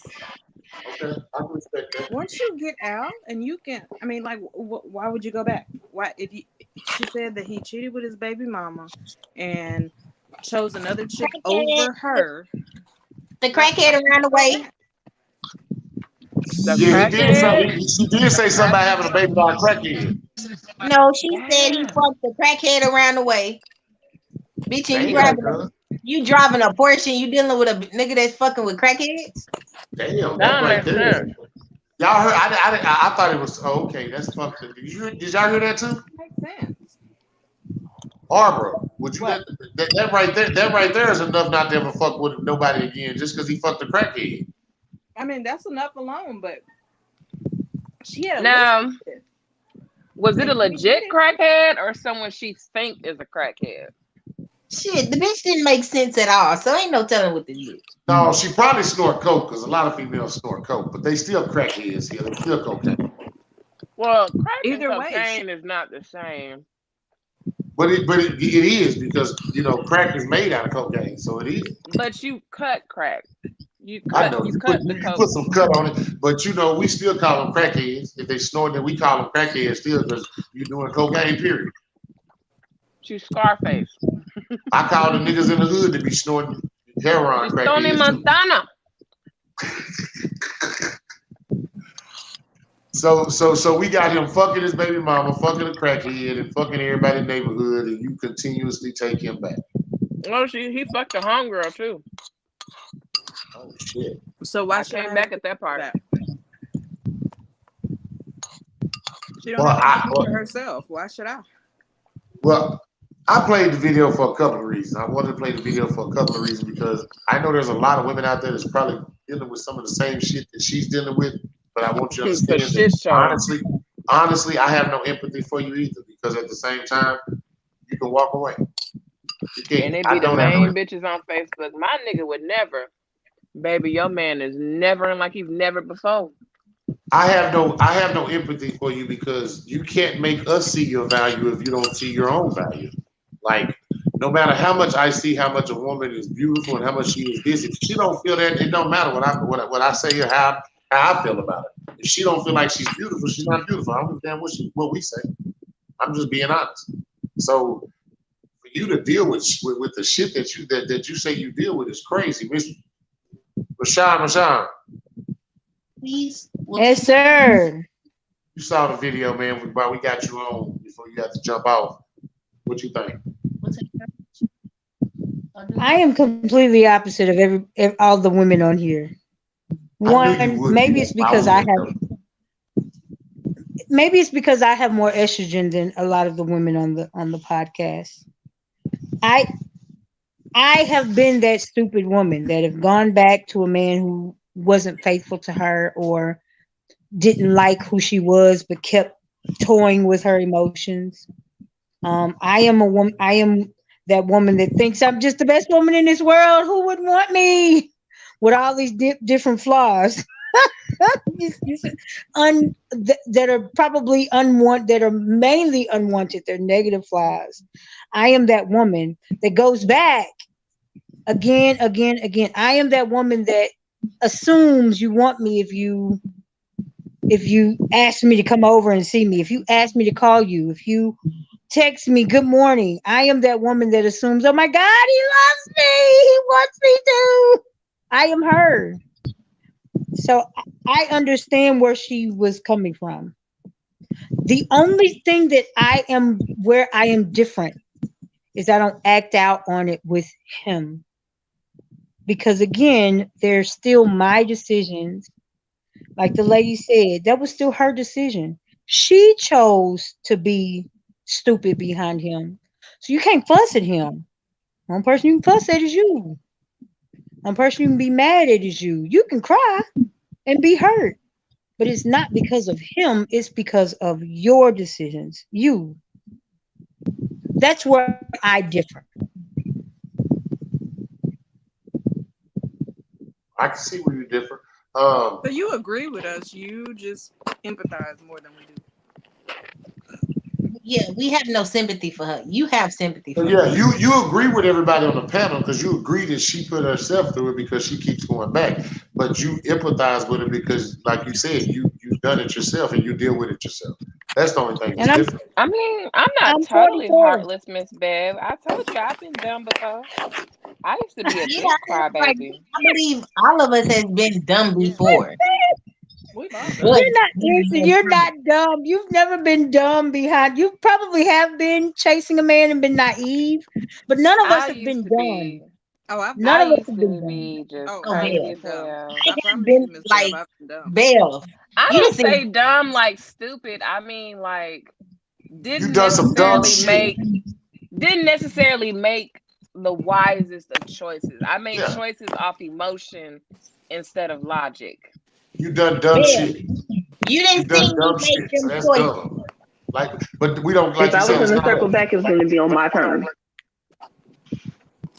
Speaker 3: Okay, I can respect that.
Speaker 9: Once you get out and you can, I mean, like, why would you go back? Why she said that he cheated with his baby mama and chose another chick over her.
Speaker 5: The crackhead around the way.
Speaker 3: Yeah, she did say something about having a baby by a crackhead.
Speaker 5: No, she said he fucked the crackhead around the way. Bitch, you driving a Porsche and you dealing with a nigga that's fucking with crackheads?
Speaker 3: Damn, that right there. Y'all heard? I thought it was okay. That's fucked up. Did y'all hear that too?
Speaker 9: Makes sense.
Speaker 3: Arbor, would you that right there? That right there is enough not to ever fuck with nobody again just because he fucked a crackhead.
Speaker 9: I mean, that's enough alone, but she had
Speaker 4: now. Was it a legit crackhead or someone she think is a crackhead?
Speaker 5: Shit, the bitch didn't make sense at all, so ain't no telling what this is.
Speaker 3: No, she probably snort coke because a lot of females snort coke, but they still crackheads here. They still cocaine.
Speaker 4: Well, crack and cocaine is not the same.
Speaker 3: But it is because crack is made out of cocaine, so it is.
Speaker 4: But you cut crack. You
Speaker 3: put some cut on it, but we still call them crackheads. If they snort it, we call them crackheads still because you're doing cocaine, period.
Speaker 4: You Scarface.
Speaker 3: I call the niggas in the hood to be snorting heroin crackheads.
Speaker 4: Tony Montana.
Speaker 3: So we got him fucking his baby mama, fucking a crackhead, and fucking everybody in the neighborhood, and you continuously take him back.
Speaker 4: Oh, he fucked a homegirl too.
Speaker 3: Oh shit!
Speaker 9: So why
Speaker 4: she came back at that part?
Speaker 9: She don't have to do it herself. Why should I?
Speaker 3: Well, I played the video for a couple of reasons. I wanted to play the video for a couple of reasons because I know there's a lot of women out there that's probably dealing with some of the same shit that she's dealing with. But I want you to understand that honestly, I have no empathy for you either because at the same time, you can walk away. You can't.
Speaker 4: And they be the main bitches on Facebook. My nigga would never. Baby, your man is never like he's never before.
Speaker 3: I have no empathy for you because you can't make us see your value if you don't see your own value. Like, no matter how much I see how much a woman is beautiful and how much she is this, if she don't feel that, it don't matter what I say or how I feel about it. If she don't feel like she's beautiful, she's not beautiful. I don't understand what we say. I'm just being honest. So for you to deal with the shit that you say you deal with is crazy, Miss Rashawn.
Speaker 5: Please.
Speaker 10: Yes, sir.
Speaker 3: You saw the video, man. While we got you on before you had to jump off. What you think?
Speaker 10: I am completely opposite of all the women on here.
Speaker 3: I knew you
Speaker 10: One,
Speaker 3: would be.
Speaker 10: maybe it's because I have more estrogen than a lot of the women on the podcast. I have been that stupid woman that have gone back to a man who wasn't faithful to her or didn't like who she was but kept toying with her emotions. I am a woman. I am that woman that thinks I'm just the best woman in this world. Who would want me with all these different flaws? That are probably unwanted, that are mainly unwanted. They're negative flaws. I am that woman that goes back again. I am that woman that assumes you want me if you ask me to come over and see me, if you ask me to call you, if you text me good morning. I am that woman that assumes, oh my God, he loves me. He wants me to. I am her. So I understand where she was coming from. The only thing that where I am different is I don't act out on it with him. Because again, they're still my decisions. Like the lady said, that was still her decision. She chose to be stupid behind him. So you can't fuss at him. One person you can fuss at is you. One person you can be mad at is you. You can cry and be hurt. But it's not because of him, it's because of your decisions. You. That's where I differ.
Speaker 3: I can see where you differ.
Speaker 9: So you agree with us. You just empathize more than we do.
Speaker 5: Yeah, we have no sympathy for her. You have sympathy for her.
Speaker 3: Yeah, you agree with everybody on the panel because you agree that she put herself through it because she keeps going back. But you empathize with her because, like you said, you've done it yourself and you deal with it yourself. That's the only thing that's different.
Speaker 4: I mean, I'm not totally
Speaker 10: 44.
Speaker 4: heartless, Miss Bev. I told you I've been dumb before. I used to be a big crybaby.
Speaker 5: I believe all of us has been dumb before.
Speaker 9: We've all done
Speaker 5: But
Speaker 9: it.
Speaker 10: You're not dumb. You've never been dumb behind. You probably have been chasing a man and been naive, but none of us have been dumb.
Speaker 9: Oh, I've
Speaker 10: None
Speaker 4: I
Speaker 10: of us
Speaker 4: used
Speaker 10: have
Speaker 4: to
Speaker 10: been dumb.
Speaker 4: be just
Speaker 5: Oh,
Speaker 4: crazy as
Speaker 5: Belle.
Speaker 4: hell.
Speaker 9: I
Speaker 5: I have
Speaker 9: promise
Speaker 5: been
Speaker 9: you, Miss
Speaker 5: like
Speaker 9: Bev, I've been dumb.
Speaker 5: Belle.
Speaker 4: I
Speaker 5: You
Speaker 4: don't
Speaker 5: just
Speaker 4: say dumb like stupid. I mean like
Speaker 3: You've done some dumb shit.
Speaker 4: didn't necessarily make the wisest of choices. I made
Speaker 3: Yeah.
Speaker 4: choices off emotion instead of logic.
Speaker 3: You done dumb
Speaker 5: Belle.
Speaker 3: shit.
Speaker 5: You
Speaker 3: You
Speaker 5: didn't
Speaker 3: done
Speaker 5: see me
Speaker 3: dumb
Speaker 5: make
Speaker 3: shit. So
Speaker 5: them
Speaker 3: that's
Speaker 5: choices.
Speaker 3: dumb. Like, but we don't like
Speaker 8: If
Speaker 3: you
Speaker 8: I
Speaker 3: said.
Speaker 8: was
Speaker 3: It's
Speaker 8: going to circle
Speaker 3: not.
Speaker 8: back, it's going to be on my terms.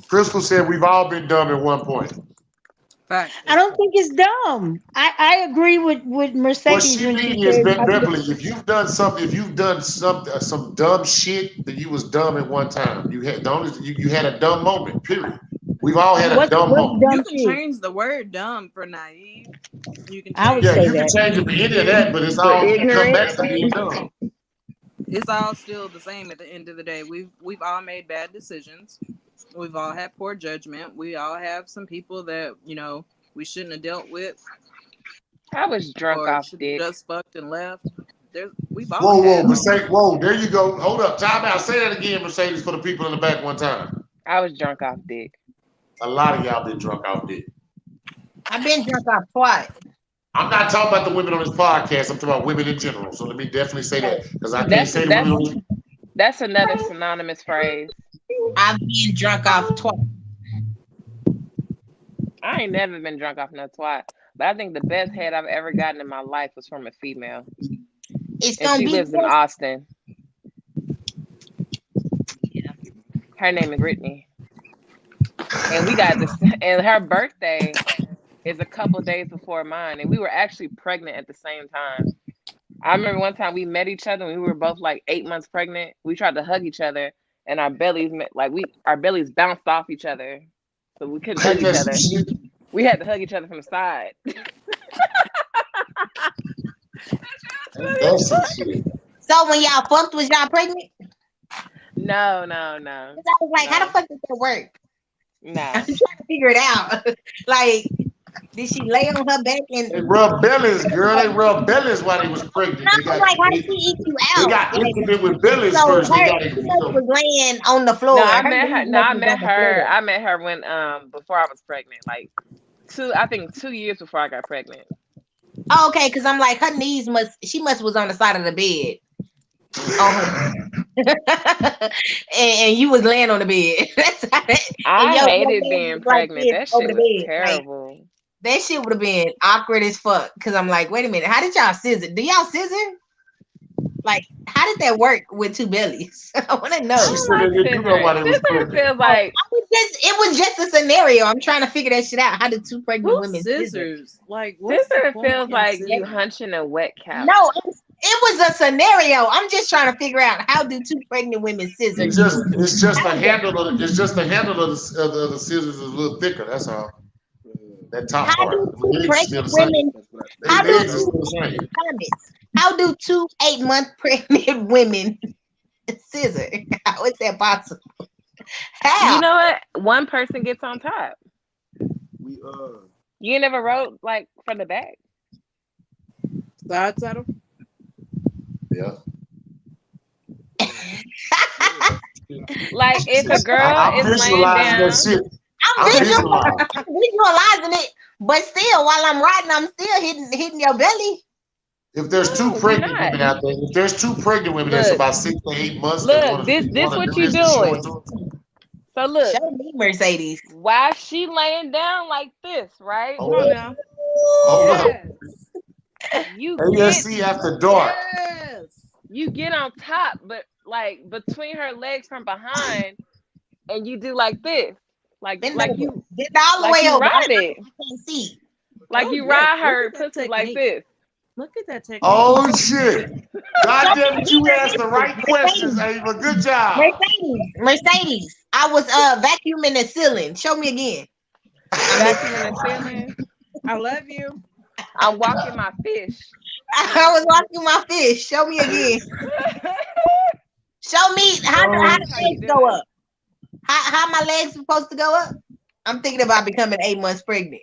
Speaker 3: Crystal said we've all been dumb at one point.
Speaker 9: Fact.
Speaker 10: I don't think it's dumb. I agree with
Speaker 3: What
Speaker 10: Mercedes
Speaker 3: she
Speaker 10: when she
Speaker 3: mean is,
Speaker 10: said,
Speaker 3: Beverly, if you've done some dumb shit, then you was dumb at one time. You had you had a dumb moment. Period. We've all had a dumb moment.
Speaker 9: You can change the word dumb for naive. You can
Speaker 10: I would
Speaker 9: change
Speaker 3: Yeah,
Speaker 10: say
Speaker 3: you can
Speaker 10: that.
Speaker 3: change it for any of that, but it's
Speaker 8: For
Speaker 3: all come
Speaker 8: ignorant.
Speaker 3: back to being dumb.
Speaker 9: It's all still the same at the end of the day. We've all made bad decisions. We've all had poor judgment. We all have some people that, we shouldn't have dealt with
Speaker 4: I was drunk
Speaker 9: or
Speaker 4: off
Speaker 9: should have
Speaker 4: dick.
Speaker 9: just fucked and left. We've all
Speaker 3: Whoa,
Speaker 9: had
Speaker 3: Mercedes, whoa, there you go. Hold up, time out. Say that again, Mercedes, for the people in the back one time.
Speaker 4: I was drunk off dick.
Speaker 3: A lot of y'all been drunk off dick.
Speaker 5: I've been drunk off twice.
Speaker 3: I'm not talking about the women on this podcast. I'm talking about women in general. So let me definitely say that because I can't say the women on this.
Speaker 4: That's another synonymous phrase.
Speaker 5: I've been drunk off twice.
Speaker 4: I ain't never been drunk off no twat. But I think the best head I've ever gotten in my life was from a female. And she lives in Austin.
Speaker 5: Yeah.
Speaker 4: Her name is Brittany. And we got this, and her birthday is a couple days before mine. And we were actually pregnant at the same time. I remember one time we met each other and we were both like 8 months pregnant. We tried to hug each other and our bellies bounced off each other. So we couldn't hug each other. We had to hug each other from the side.
Speaker 5: So when y'all fucked, was y'all pregnant?
Speaker 4: No.
Speaker 5: I was like, how the fuck does that work? I'm
Speaker 4: No.
Speaker 5: trying to figure it out. Like, did she lay on her back and
Speaker 3: They rub bellies, girl. They rub bellies while they was pregnant.
Speaker 5: I'm like, how did she eat you
Speaker 3: they
Speaker 5: out?
Speaker 3: got
Speaker 5: Like,
Speaker 3: intimate with bellies
Speaker 5: so
Speaker 3: first. They
Speaker 5: her
Speaker 3: got
Speaker 5: knees was laying on the floor.
Speaker 4: No, I
Speaker 5: Her
Speaker 4: met her.
Speaker 5: knees
Speaker 4: No, I
Speaker 5: was
Speaker 4: met
Speaker 5: on the
Speaker 4: her.
Speaker 5: floor.
Speaker 4: I met her when before I was pregnant. Like I think 2 years before I got pregnant.
Speaker 5: Oh, okay, because I'm like, her knees she must was on the side of the bed. On her. and you was laying on the bed. That's how
Speaker 4: I
Speaker 5: your
Speaker 4: hated
Speaker 5: leg
Speaker 4: being
Speaker 5: was like
Speaker 4: pregnant.
Speaker 5: this
Speaker 4: That
Speaker 5: over
Speaker 4: shit
Speaker 5: the
Speaker 4: was
Speaker 5: bed. Like,
Speaker 4: terrible.
Speaker 5: that shit would have been awkward as fuck. Cause I'm like, wait a minute, how did y'all scissor? Do y'all scissor? Like, how did that work with two bellies? I want to know.
Speaker 3: She said they didn't do that while they was
Speaker 4: Scissor
Speaker 3: pregnant.
Speaker 4: feels like
Speaker 5: It was just a scenario. I'm trying to figure that shit out. How did two pregnant
Speaker 9: Who
Speaker 5: women scissor?
Speaker 9: scissors? Like, what's the
Speaker 4: scissor
Speaker 9: point
Speaker 4: feels
Speaker 9: in
Speaker 4: like you
Speaker 9: scissors?
Speaker 4: hunching a wet couch.
Speaker 5: No, it was a scenario. I'm just trying to figure out how do two pregnant women scissor.
Speaker 3: It's just the handle of the scissors is a little thicker. That's all. That top
Speaker 5: How
Speaker 3: part.
Speaker 5: do
Speaker 3: The
Speaker 5: two
Speaker 3: legs still
Speaker 5: pregnant
Speaker 3: the same.
Speaker 5: women?
Speaker 3: Their
Speaker 5: How do
Speaker 3: legs are still the same.
Speaker 5: How do 2 8-month pregnant women scissor? How is that possible? How?
Speaker 4: You know what? One person gets on top. You never rode like from the back.
Speaker 9: Side saddle?
Speaker 3: Yeah.
Speaker 4: Like if a girl
Speaker 3: I'm
Speaker 4: is laying
Speaker 3: visualizing
Speaker 4: down.
Speaker 3: that shit.
Speaker 5: I'm visualizing it, but still, while I'm riding, I'm still hitting your belly.
Speaker 3: If there's two pregnant women out there, if there's two pregnant women that's about 6 to 8 months,
Speaker 4: Look, this what you doing. So look,
Speaker 5: show me Mercedes.
Speaker 4: Why she laying down like this, right?
Speaker 3: Hold on now. Hold up.
Speaker 4: You
Speaker 3: ASC
Speaker 4: get
Speaker 3: after dark.
Speaker 9: Yes.
Speaker 4: You get on top, but like between her legs from behind, and you do like this, like
Speaker 5: Bend
Speaker 4: like
Speaker 5: over.
Speaker 4: you
Speaker 5: Get all the
Speaker 4: like
Speaker 5: way
Speaker 4: you
Speaker 5: over.
Speaker 4: ride it,
Speaker 5: I can't see.
Speaker 4: like
Speaker 9: Oh,
Speaker 4: you
Speaker 9: yes.
Speaker 4: ride
Speaker 9: Look
Speaker 4: her
Speaker 9: at that
Speaker 4: pussy like
Speaker 9: technique.
Speaker 4: this.
Speaker 9: Look at that technique.
Speaker 3: Oh shit! God damn it, you asked the right questions, Ava. Good job.
Speaker 5: Mercedes. I was vacuuming the ceiling. Show me again.
Speaker 4: Vacuuming the ceiling.
Speaker 9: I love you.
Speaker 4: I'm walking my fish.
Speaker 5: I was walking my fish. Show me again. Show me how the legs go up. How my legs supposed to go up? I'm thinking about becoming 8 months pregnant.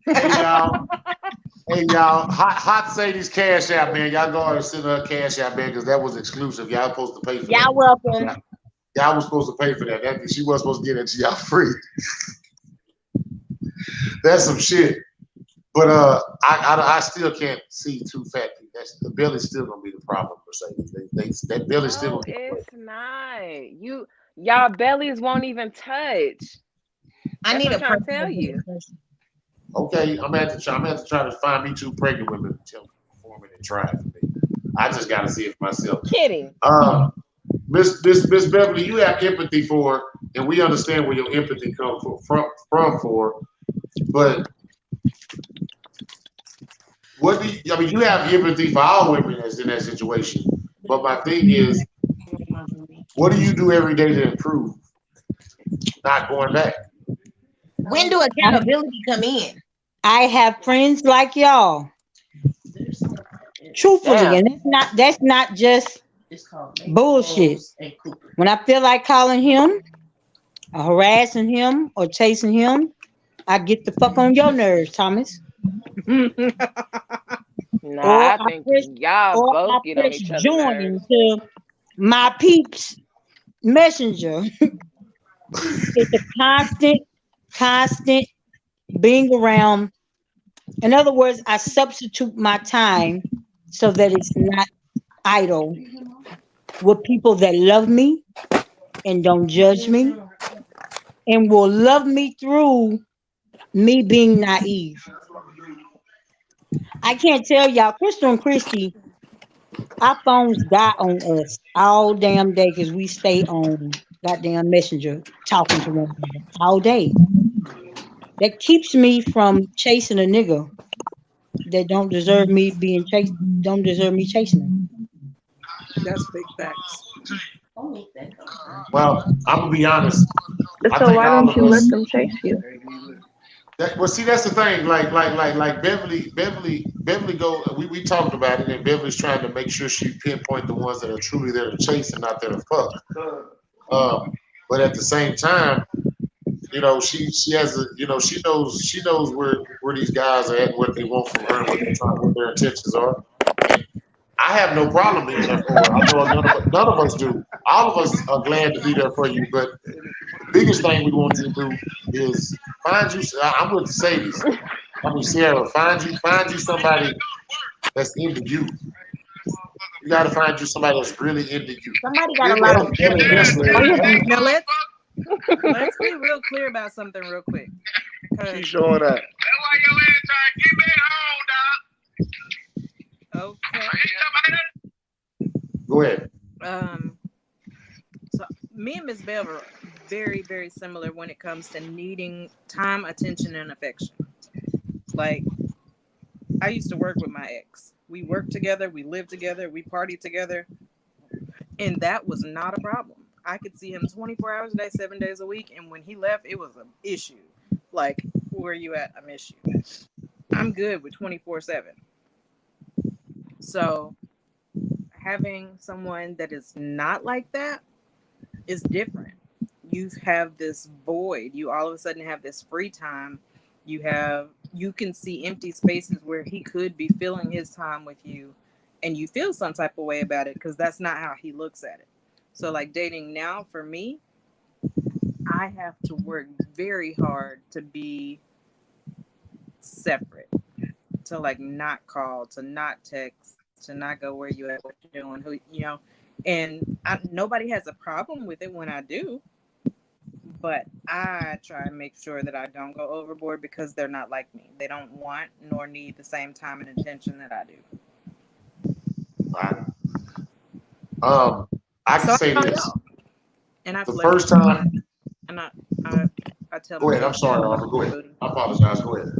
Speaker 3: Hey y'all, hot Sadie's cash out, man. Y'all go ahead and send her a cash out, man, because that was exclusive. Y'all supposed to pay for that.
Speaker 5: Y'all welcome.
Speaker 3: Y'all was supposed to pay for that. She wasn't supposed to get it to y'all free. That's some shit. But I still can't see two fat people. The belly's still gonna be the problem for Sadie. That belly's still gonna be the problem.
Speaker 4: It's not. Y'all bellies won't even touch.
Speaker 5: I need
Speaker 4: what I'm trying to tell you.
Speaker 3: Okay, I'm gonna have to try to find me two pregnant women to tell me to perform it and try it for me. I just gotta see it for myself.
Speaker 4: Kidding.
Speaker 3: Miss Beverly, you have empathy for it, and we understand where your empathy comes from for it. But you have empathy for all women that's in that situation. But my thing is, what do you do every day to improve? Not going back.
Speaker 5: When do accountability come in?
Speaker 10: I have friends like y'all. Truthfully, and that's not just bullshit. When I feel like calling him, or harassing him, or chasing him, I get the fuck on your nerves, Thomas.
Speaker 4: I think y'all both get on each other's nerves.
Speaker 10: To my peeps messenger. It's a constant being around. In other words, I substitute my time so that it's not idle with people that love me and don't judge me and will love me through me being naive. I can't tell y'all, Crystal and Christy, our phones die on us all damn day because we stay on goddamn Messenger talking to one another all day. That keeps me from chasing a nigga that don't deserve me chasing them.
Speaker 9: That's big facts.
Speaker 3: Well, I'm gonna be honest.
Speaker 8: So why don't you let them chase you?
Speaker 3: See, that's the thing. Like Beverly go. We talked about it, and Beverly's trying to make sure she pinpoint the ones that are truly there to chase and not there to fuck. But at the same time, she has a, she knows where these guys are at, what they want from her, and what their intentions are. And I have no problem being there for her. I know none of us do. All of us are glad to be there for you, but the biggest thing we want you to do is find you. I'm with Sadie's. Sierra, find you somebody that's into you. You got to find you somebody that's really into you.
Speaker 5: Somebody got a lot of.
Speaker 9: Now let's be real clear about something real quick.
Speaker 11: She's showing up.
Speaker 9: Okay.
Speaker 3: Go ahead.
Speaker 9: So me and Miss Bev are very, very similar when it comes to needing time, attention, and affection. Like, I used to work with my ex. We worked together, we lived together, we partied together, and that was not a problem. I could see him 24 hours a day, 7 days a week, and when he left, it was an issue. Like, where are you at? I miss you. I'm good with 24/7. So having someone that is not like that is different. You have this void. You all of a sudden have this free time. You can see empty spaces where he could be filling his time with you, and you feel some type of way about it because that's not how he looks at it. So like dating now for me, I have to work very hard to be separate, to like not call, to not text, to not go where you at, what you're doing, who, and nobody has a problem with it when I do, but I try and make sure that I don't go overboard because they're not like me. They don't want nor need the same time and attention that I do.
Speaker 3: Right. I can say this.
Speaker 9: And I
Speaker 3: the first time.
Speaker 9: And I tell.
Speaker 3: Go ahead. I'm sorry, Arthur. Go ahead. I apologize. Go ahead.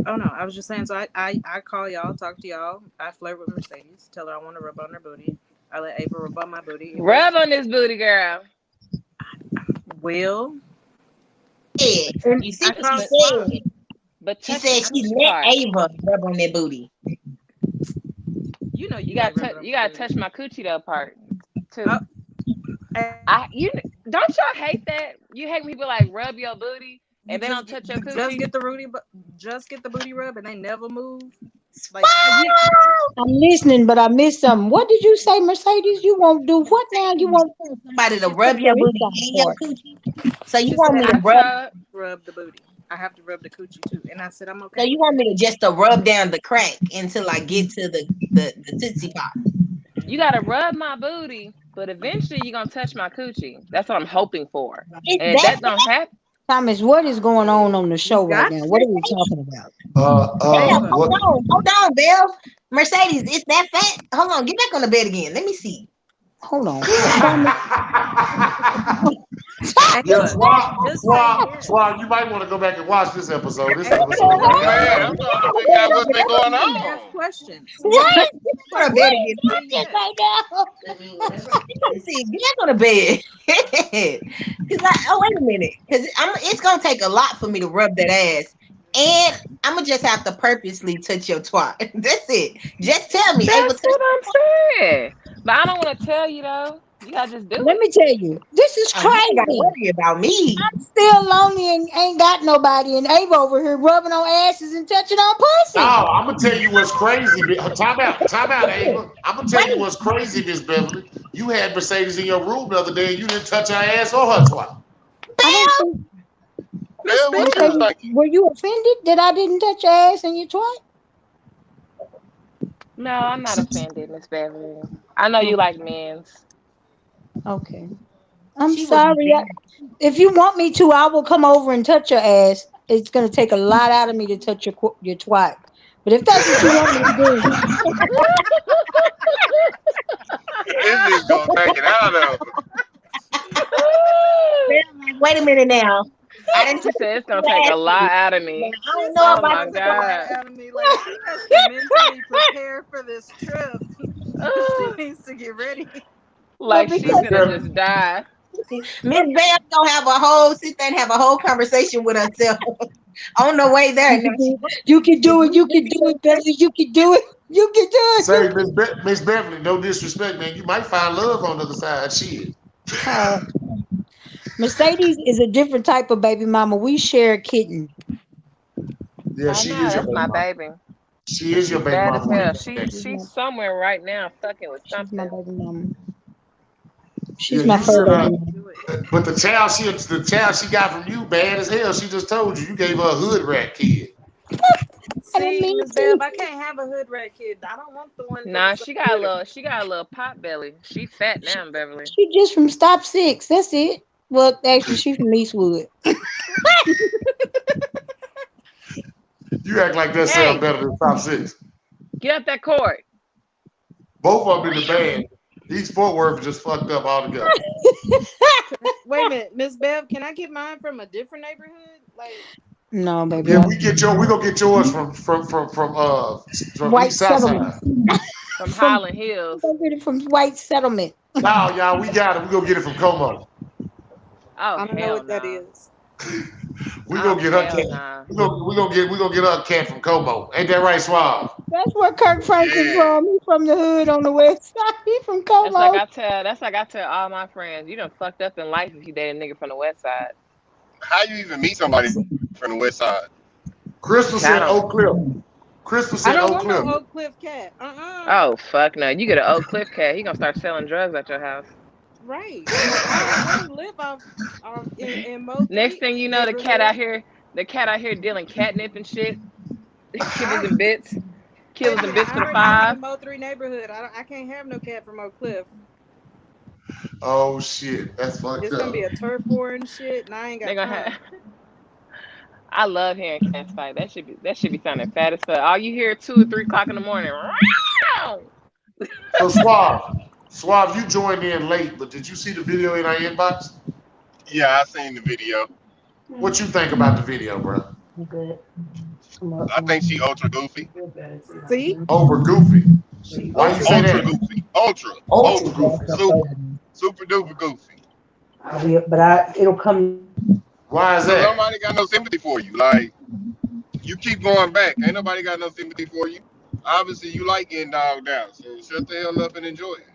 Speaker 9: Oh no, I was just saying. So I call y'all, talk to y'all. I flirt with Mercedes, tell her I want to rub on her booty. I let Ava rub on my booty.
Speaker 4: Rub on this booty, girl.
Speaker 9: Will.
Speaker 5: Yeah, you see what she said.
Speaker 4: But
Speaker 5: she said she let Ava rub on that booty.
Speaker 4: You gotta touch my coochie though part too. Don't y'all hate that? You hate when people like rub your booty and they don't touch your coochie.
Speaker 9: Just get the booty rub and they never move. Like,
Speaker 10: I'm listening, but I missed something. What did you say, Mercedes? You won't do what now? You want
Speaker 5: somebody to rub your booty and your coochie? So you want me to
Speaker 9: rub the booty? I have to rub the coochie too. And I said I'm okay.
Speaker 5: So you want me to just rub down the crack until I get to the Tootsie Pop?
Speaker 4: You gotta rub my booty, but eventually you're gonna touch my coochie. That's what I'm hoping for. And if that don't happen.
Speaker 10: Thomas, what is going on the show right now? What are we talking about?
Speaker 5: Hold on, Bill. Mercedes, it's that fat. Hold on, get back on the bed again. Let me see.
Speaker 10: Hold on.
Speaker 3: Swab, you might want to go back and watch this episode. What's
Speaker 11: going on?
Speaker 9: Questions.
Speaker 5: What? Get on the bed again. Let me see. Get back on the bed. Wait a minute. Because it's gonna take a lot for me to rub that ass. And I'm gonna just have to purposely touch your twat. That's it. Just tell me.
Speaker 4: That's what I'm saying. But I don't want to tell you though. You gotta just do it.
Speaker 10: Let me tell you, this is crazy.
Speaker 5: You gotta worry about me.
Speaker 10: I'm still lonely and ain't got nobody, and Ava over here rubbing on asses and touching on pussy.
Speaker 3: No, I'm gonna tell you what's crazy. Time out, Ava. I'm gonna tell you what's crazy, Miss Beverly. You had Mercedes in your room the other day, and you didn't touch her ass or her twat.
Speaker 10: Were you offended that I didn't touch your ass and your twat?
Speaker 4: No, I'm not offended, Miss Beverly. I know you like men's.
Speaker 10: Okay. I'm sorry. If you want me to, I will come over and touch your ass. It's going to take a lot out of me to touch your twat. But if that's what you want me to
Speaker 11: do. This is going to take it out of
Speaker 5: Wait a minute now.
Speaker 4: I didn't say it's gonna take a lot out of me.
Speaker 5: I don't know about
Speaker 9: a lot out of me. Like, she has to mentally prepare for this trip. She needs to get ready.
Speaker 4: Like she's gonna just die.
Speaker 5: Miss Bam gonna have a whole conversation with herself on the way there.
Speaker 10: You can do it. You can do it, Beverly. You can do it. You can do it.
Speaker 3: Say, Miss Beverly, no disrespect, man. You might find love on the other side. Shit.
Speaker 10: Uh, Mercedes is a different type of baby mama. We share a kitten.
Speaker 3: Yeah,
Speaker 4: I
Speaker 3: she
Speaker 4: know
Speaker 3: is your
Speaker 4: that's
Speaker 3: baby
Speaker 4: my
Speaker 3: mama.
Speaker 4: baby.
Speaker 3: She is your
Speaker 4: She's
Speaker 3: baby
Speaker 4: bad as
Speaker 3: mama.
Speaker 4: hell.
Speaker 10: She's
Speaker 4: She's
Speaker 10: my,
Speaker 4: somewhere right now fucking with
Speaker 10: she's my
Speaker 4: something.
Speaker 10: baby mama.
Speaker 3: Yeah,
Speaker 10: She's my
Speaker 3: you
Speaker 9: I don't
Speaker 10: fur
Speaker 9: know
Speaker 3: should.
Speaker 9: how
Speaker 10: baby
Speaker 9: you
Speaker 10: mama.
Speaker 9: do it.
Speaker 3: But the child she got from you bad as hell. She just told you gave her a hood rat kid.
Speaker 10: I didn't
Speaker 9: See,
Speaker 10: mean
Speaker 9: Miss
Speaker 10: to.
Speaker 9: Bev, I can't have a hood rat kid. I don't want the one from
Speaker 4: Nah,
Speaker 9: St. Peter.
Speaker 4: she got a little pot belly. She fat now, Beverly.
Speaker 10: She just from Stop Six. That's it. Well, actually, she's from Eastwood.
Speaker 3: You act like that sound
Speaker 4: Hey,
Speaker 3: better than top six.
Speaker 4: get up that court.
Speaker 3: Both of them in the band. East Fort Worth just fucked up altogether.
Speaker 9: Wait a minute, Miss Bev, can I get mine from a different neighborhood? Like,
Speaker 10: No, baby.
Speaker 3: Yeah, we gonna get yours from
Speaker 10: White
Speaker 3: East South
Speaker 10: settlement.
Speaker 3: Side.
Speaker 4: From
Speaker 10: From
Speaker 4: Highland Hills.
Speaker 10: go get it from White Settlement.
Speaker 3: No, y'all, we got it. We gonna get it from Como.
Speaker 4: Oh
Speaker 9: I don't know
Speaker 4: hell
Speaker 9: what that
Speaker 4: no.
Speaker 9: is.
Speaker 3: We
Speaker 4: Oh
Speaker 3: gonna get her
Speaker 4: hell
Speaker 3: cat.
Speaker 4: no.
Speaker 3: We gonna get her a cat from Como. Ain't that right, Suave?
Speaker 10: That's where Kirk Franklin
Speaker 11: Yeah.
Speaker 10: from. He from the hood on the west side. He from Como.
Speaker 4: That's like I tell all my friends, you done fucked up in life if you date a nigga from the west side.
Speaker 11: How you even meet somebody from the west side?
Speaker 3: Crystal
Speaker 4: I
Speaker 3: said
Speaker 4: don't
Speaker 3: Oak Cliff. Crystal
Speaker 9: I
Speaker 3: said
Speaker 9: don't
Speaker 3: Oak
Speaker 9: want no
Speaker 3: Cliff.
Speaker 9: Oak Cliff cat.
Speaker 4: Oh fuck no. You get an Oak Cliff cat, he gonna start selling drugs at your house.
Speaker 9: Right. Like I already live in Mo
Speaker 4: Next
Speaker 9: 3
Speaker 4: thing you know,
Speaker 9: neighborhood.
Speaker 4: the cat out here dealing catnip and shit. Kibbles
Speaker 9: I
Speaker 4: and bits.
Speaker 9: Wait a
Speaker 4: Kibbles and
Speaker 9: minute.
Speaker 4: bits
Speaker 9: I
Speaker 4: for the
Speaker 9: already live
Speaker 4: five.
Speaker 9: in Mo 3 neighborhood. I can't have no cat from Oak Cliff.
Speaker 3: Oh shit, that's fucked
Speaker 9: It's gonna be
Speaker 3: up.
Speaker 9: a turf war and shit, and I ain't
Speaker 4: They
Speaker 9: got
Speaker 4: gonna
Speaker 9: time.
Speaker 4: have I love hearing cats fight. That should be sounding fat as fuck. All you hear at 2 or 3 o'clock in the morning.
Speaker 3: So Suave, you joined in late, but did you see the video in our inbox?
Speaker 11: Yeah, I seen the video.
Speaker 3: What you think about the video, bro?
Speaker 10: Good. Come up.
Speaker 11: I think she ultra goofy.
Speaker 9: See,
Speaker 3: Over goofy.
Speaker 9: she
Speaker 3: Why you
Speaker 9: ultra
Speaker 3: say
Speaker 11: Ultra
Speaker 3: that?
Speaker 9: goofy.
Speaker 11: goofy. Ultra.
Speaker 3: Ultra
Speaker 11: Ultra.
Speaker 3: goofy.
Speaker 11: Super duper goofy.
Speaker 10: It'll come.
Speaker 3: Why is
Speaker 11: Cause
Speaker 3: that?
Speaker 11: nobody got no sympathy for you. Like, you keep going back. Ain't nobody got no sympathy for you. Obviously, you like getting dogged out. So shut the hell up and enjoy it.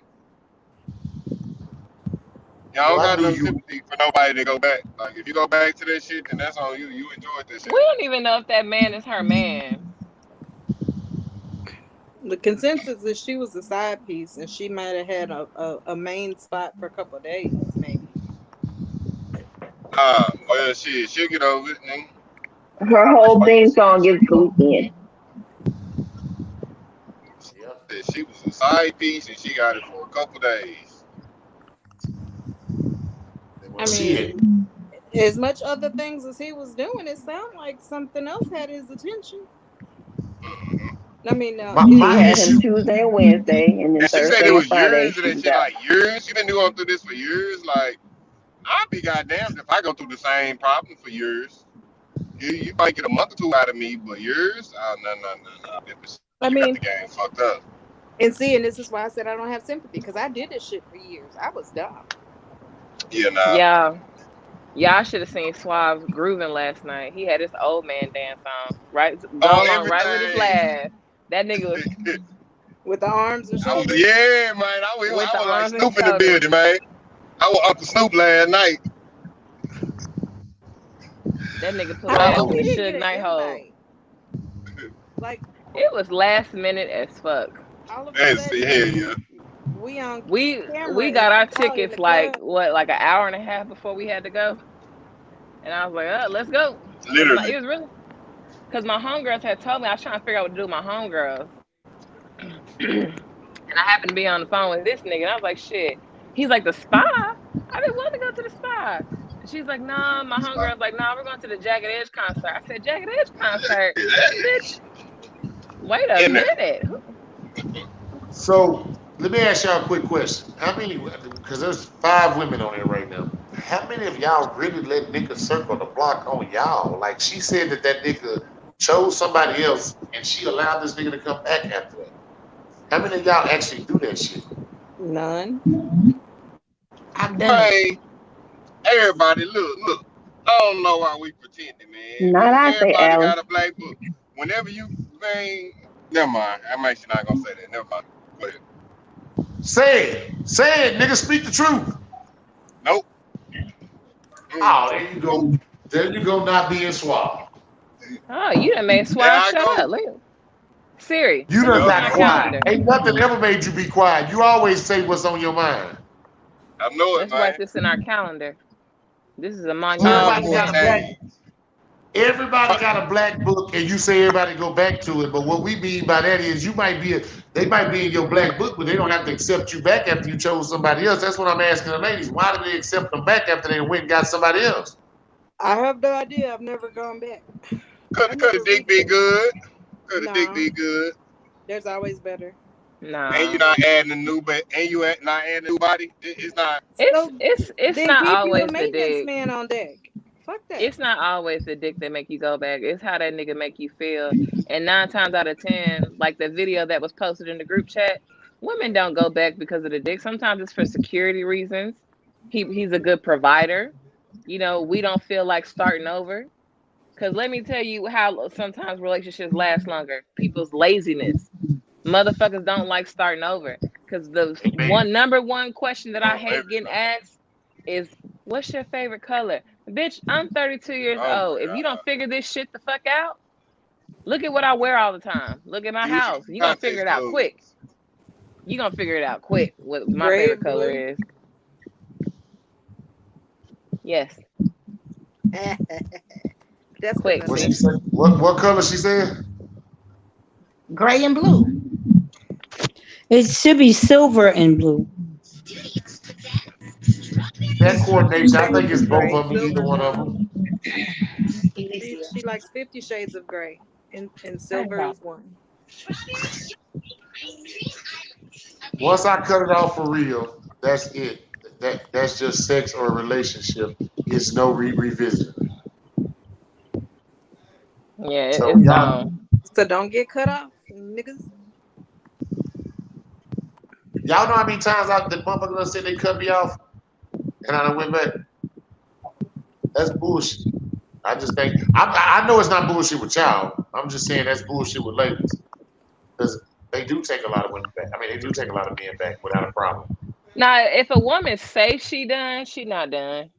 Speaker 11: Y'all
Speaker 3: Well,
Speaker 11: don't
Speaker 3: I
Speaker 11: got
Speaker 3: knew
Speaker 11: no
Speaker 3: you.
Speaker 11: sympathy for nobody to go back. Like, if you go back to that shit, then that's on you. You enjoyed that
Speaker 4: We
Speaker 11: shit.
Speaker 4: don't even know if that man is her man.
Speaker 9: The consensus is she was a side piece, and she might have had a main spot for a couple of days, maybe.
Speaker 11: Well, shit, she'll get over it. Nigga.
Speaker 8: Her whole theme song is the weekend.
Speaker 3: Yeah.
Speaker 11: She was a side piece and she got it for a couple days.
Speaker 9: I
Speaker 3: Well, shit.
Speaker 9: mean, as much other things as he was doing, it sounded like something else had his attention. I mean,
Speaker 3: My,
Speaker 8: She
Speaker 3: my
Speaker 8: had him
Speaker 3: issue.
Speaker 8: Tuesday and Wednesday, and then
Speaker 11: And she said it
Speaker 8: Thursday and
Speaker 11: was
Speaker 8: Friday
Speaker 11: years of
Speaker 8: she
Speaker 11: that
Speaker 8: was
Speaker 11: shit,
Speaker 8: out.
Speaker 11: like years. She been going through this for years. Like, I'd be goddamned if I go through the same problem for years. You might get a month or two out of me, but years? No.
Speaker 9: I
Speaker 11: You got the
Speaker 9: mean,
Speaker 11: game fucked up.
Speaker 9: and this is why I said I don't have sympathy because I did this shit for years. I was dumb.
Speaker 11: Yeah, nah.
Speaker 4: Yeah. Yeah, I should have seen Suave grooving last night. He had his old man dance on. Right go
Speaker 11: On
Speaker 4: along right with his
Speaker 11: everything.
Speaker 4: laugh. That nigga was
Speaker 9: With the arms and
Speaker 11: I was,
Speaker 9: shoulders.
Speaker 11: yeah, man. I
Speaker 4: with the
Speaker 11: was like
Speaker 4: arms and
Speaker 11: Snoop in the
Speaker 4: shoulders.
Speaker 11: building, man. I was Uncle Snoop last night.
Speaker 4: That nigga pulled
Speaker 9: How
Speaker 4: that
Speaker 9: the
Speaker 3: Uh
Speaker 9: fuck
Speaker 4: old
Speaker 9: did
Speaker 3: oh.
Speaker 9: he
Speaker 4: Suge
Speaker 9: get
Speaker 4: Knight
Speaker 9: an
Speaker 4: hold.
Speaker 9: invite? Like
Speaker 4: It was last minute as fuck.
Speaker 9: all of a
Speaker 11: That's
Speaker 9: sudden,
Speaker 11: hell yeah.
Speaker 9: we on
Speaker 4: We
Speaker 9: camera and
Speaker 4: got our
Speaker 9: probably in
Speaker 4: tickets
Speaker 9: the
Speaker 4: like
Speaker 9: club.
Speaker 4: what, like an hour and a half before we had to go. And I was like, let's go.
Speaker 11: Literally.
Speaker 4: It was really because my homegirls had told me I was trying to figure out what to do with my homegirls. And I happened to be on the phone with this nigga, and I was like, shit. He's like, the spa? I didn't want to go to the spa. And she's like, nah, my homegirl's like, nah, we're going to the Jagged Edge concert. I said, Jagged Edge concert? Bitch, wait a
Speaker 11: In there.
Speaker 4: minute.
Speaker 3: So let me ask y'all a quick question. How many? Because there's 5 women on there right now. How many of y'all really let nigga circle the block on y'all? Like she said that nigga chose somebody else, and she allowed this nigga to come back after that. How many of y'all actually do that shit?
Speaker 9: None.
Speaker 5: I've done it.
Speaker 11: Hey, everybody, look. I don't know why we pretending, man.
Speaker 8: Not I say
Speaker 11: Everybody
Speaker 8: Alan.
Speaker 11: got a black book. Whenever you, man, never mind. I'm actually not gonna say that. Never mind. Go ahead.
Speaker 3: Say it, nigga. Speak the truth. Oh, there you go. There you go, not being suave.
Speaker 4: Oh, you done made
Speaker 11: There
Speaker 4: Suave
Speaker 11: I
Speaker 4: shut up.
Speaker 11: go.
Speaker 4: Look. Siri,
Speaker 3: You
Speaker 4: put
Speaker 3: done
Speaker 4: this in
Speaker 11: Yup.
Speaker 4: our
Speaker 3: got quiet.
Speaker 4: calendar.
Speaker 3: Ain't nothing ever made you be quiet. You always say what's on your mind.
Speaker 11: I know it,
Speaker 4: Let's write
Speaker 11: man.
Speaker 4: this in our calendar. This is a monumental
Speaker 11: Times
Speaker 3: Everybody
Speaker 11: will
Speaker 3: got a
Speaker 4: decision.
Speaker 3: black.
Speaker 11: change.
Speaker 3: Everybody
Speaker 11: But
Speaker 3: got a black book, and you say everybody go back to it. But what we mean by that is they might be in your black book, but they don't have to accept you back after you chose somebody else. That's what I'm asking the ladies. Why do they accept them back after they went and got somebody else?
Speaker 9: I have no idea. I've never gone back. I
Speaker 11: could the
Speaker 9: never
Speaker 11: dick
Speaker 9: read
Speaker 11: be
Speaker 9: them.
Speaker 11: good? Could the dick
Speaker 9: No,
Speaker 11: be good?
Speaker 9: there's always better.
Speaker 11: And
Speaker 4: Nah.
Speaker 11: you're not adding a new, but and not adding a new body. It's not.
Speaker 4: It's
Speaker 9: So
Speaker 4: it's it's
Speaker 9: then
Speaker 4: not
Speaker 9: keep you a
Speaker 4: always the
Speaker 9: maintenance
Speaker 4: dick.
Speaker 9: man on deck. Fuck that.
Speaker 4: It's not always the dick that make you go back. It's how that nigga make you feel. And 9 times out of 10, like the video that was posted in the group chat, women don't go back because of the dick. Sometimes it's for security reasons. He's a good provider. You know, we don't feel like starting over. Cause let me tell you how sometimes relationships last longer. People's laziness. Motherfuckers don't like starting over. Cause the
Speaker 3: Amen.
Speaker 4: number one question that I
Speaker 11: Oh,
Speaker 4: hate
Speaker 11: maybe
Speaker 4: getting
Speaker 11: so.
Speaker 4: asked is, "What's your favorite color?" Bitch, I'm 32 years
Speaker 11: Oh my
Speaker 4: old. If you don't
Speaker 11: god.
Speaker 4: figure this shit the fuck out, look at what I wear all the time. Look at my
Speaker 11: Use
Speaker 4: house.
Speaker 11: some
Speaker 4: You gonna figure
Speaker 11: context
Speaker 4: it out
Speaker 11: clues.
Speaker 4: quick. You gonna figure it out quick. What my
Speaker 9: Gray
Speaker 4: favorite
Speaker 9: and
Speaker 4: color
Speaker 9: blue.
Speaker 4: is? Yes,
Speaker 9: That's the
Speaker 4: quick,
Speaker 3: What
Speaker 9: number.
Speaker 3: she
Speaker 4: bitch.
Speaker 3: said? What color she said?
Speaker 5: Gray and blue.
Speaker 10: It should be silver and blue.
Speaker 3: That
Speaker 9: She's 50
Speaker 3: coordination. I think
Speaker 9: shades
Speaker 3: it's
Speaker 9: of
Speaker 3: both
Speaker 9: gray.
Speaker 3: of them. Either
Speaker 9: Silver's
Speaker 3: one of
Speaker 9: one.
Speaker 3: them.
Speaker 9: She likes 50 shades of gray, and silver is one.
Speaker 3: Once I cut it off for real, that's it. That's just sex or a relationship. It's no revisiting.
Speaker 4: Yeah,
Speaker 3: So
Speaker 4: it's
Speaker 3: y'all,
Speaker 4: gone.
Speaker 9: So don't get cut off, niggas.
Speaker 3: y'all know how many times the motherfucker done said they cut me off and I done went back. That's bullshit. I just think I know it's not bullshit with y'all. I'm just saying that's bullshit with ladies because they do take a lot of women back. I mean, they do take a lot of men back without a problem.
Speaker 4: Now, if a woman say she done, she not done.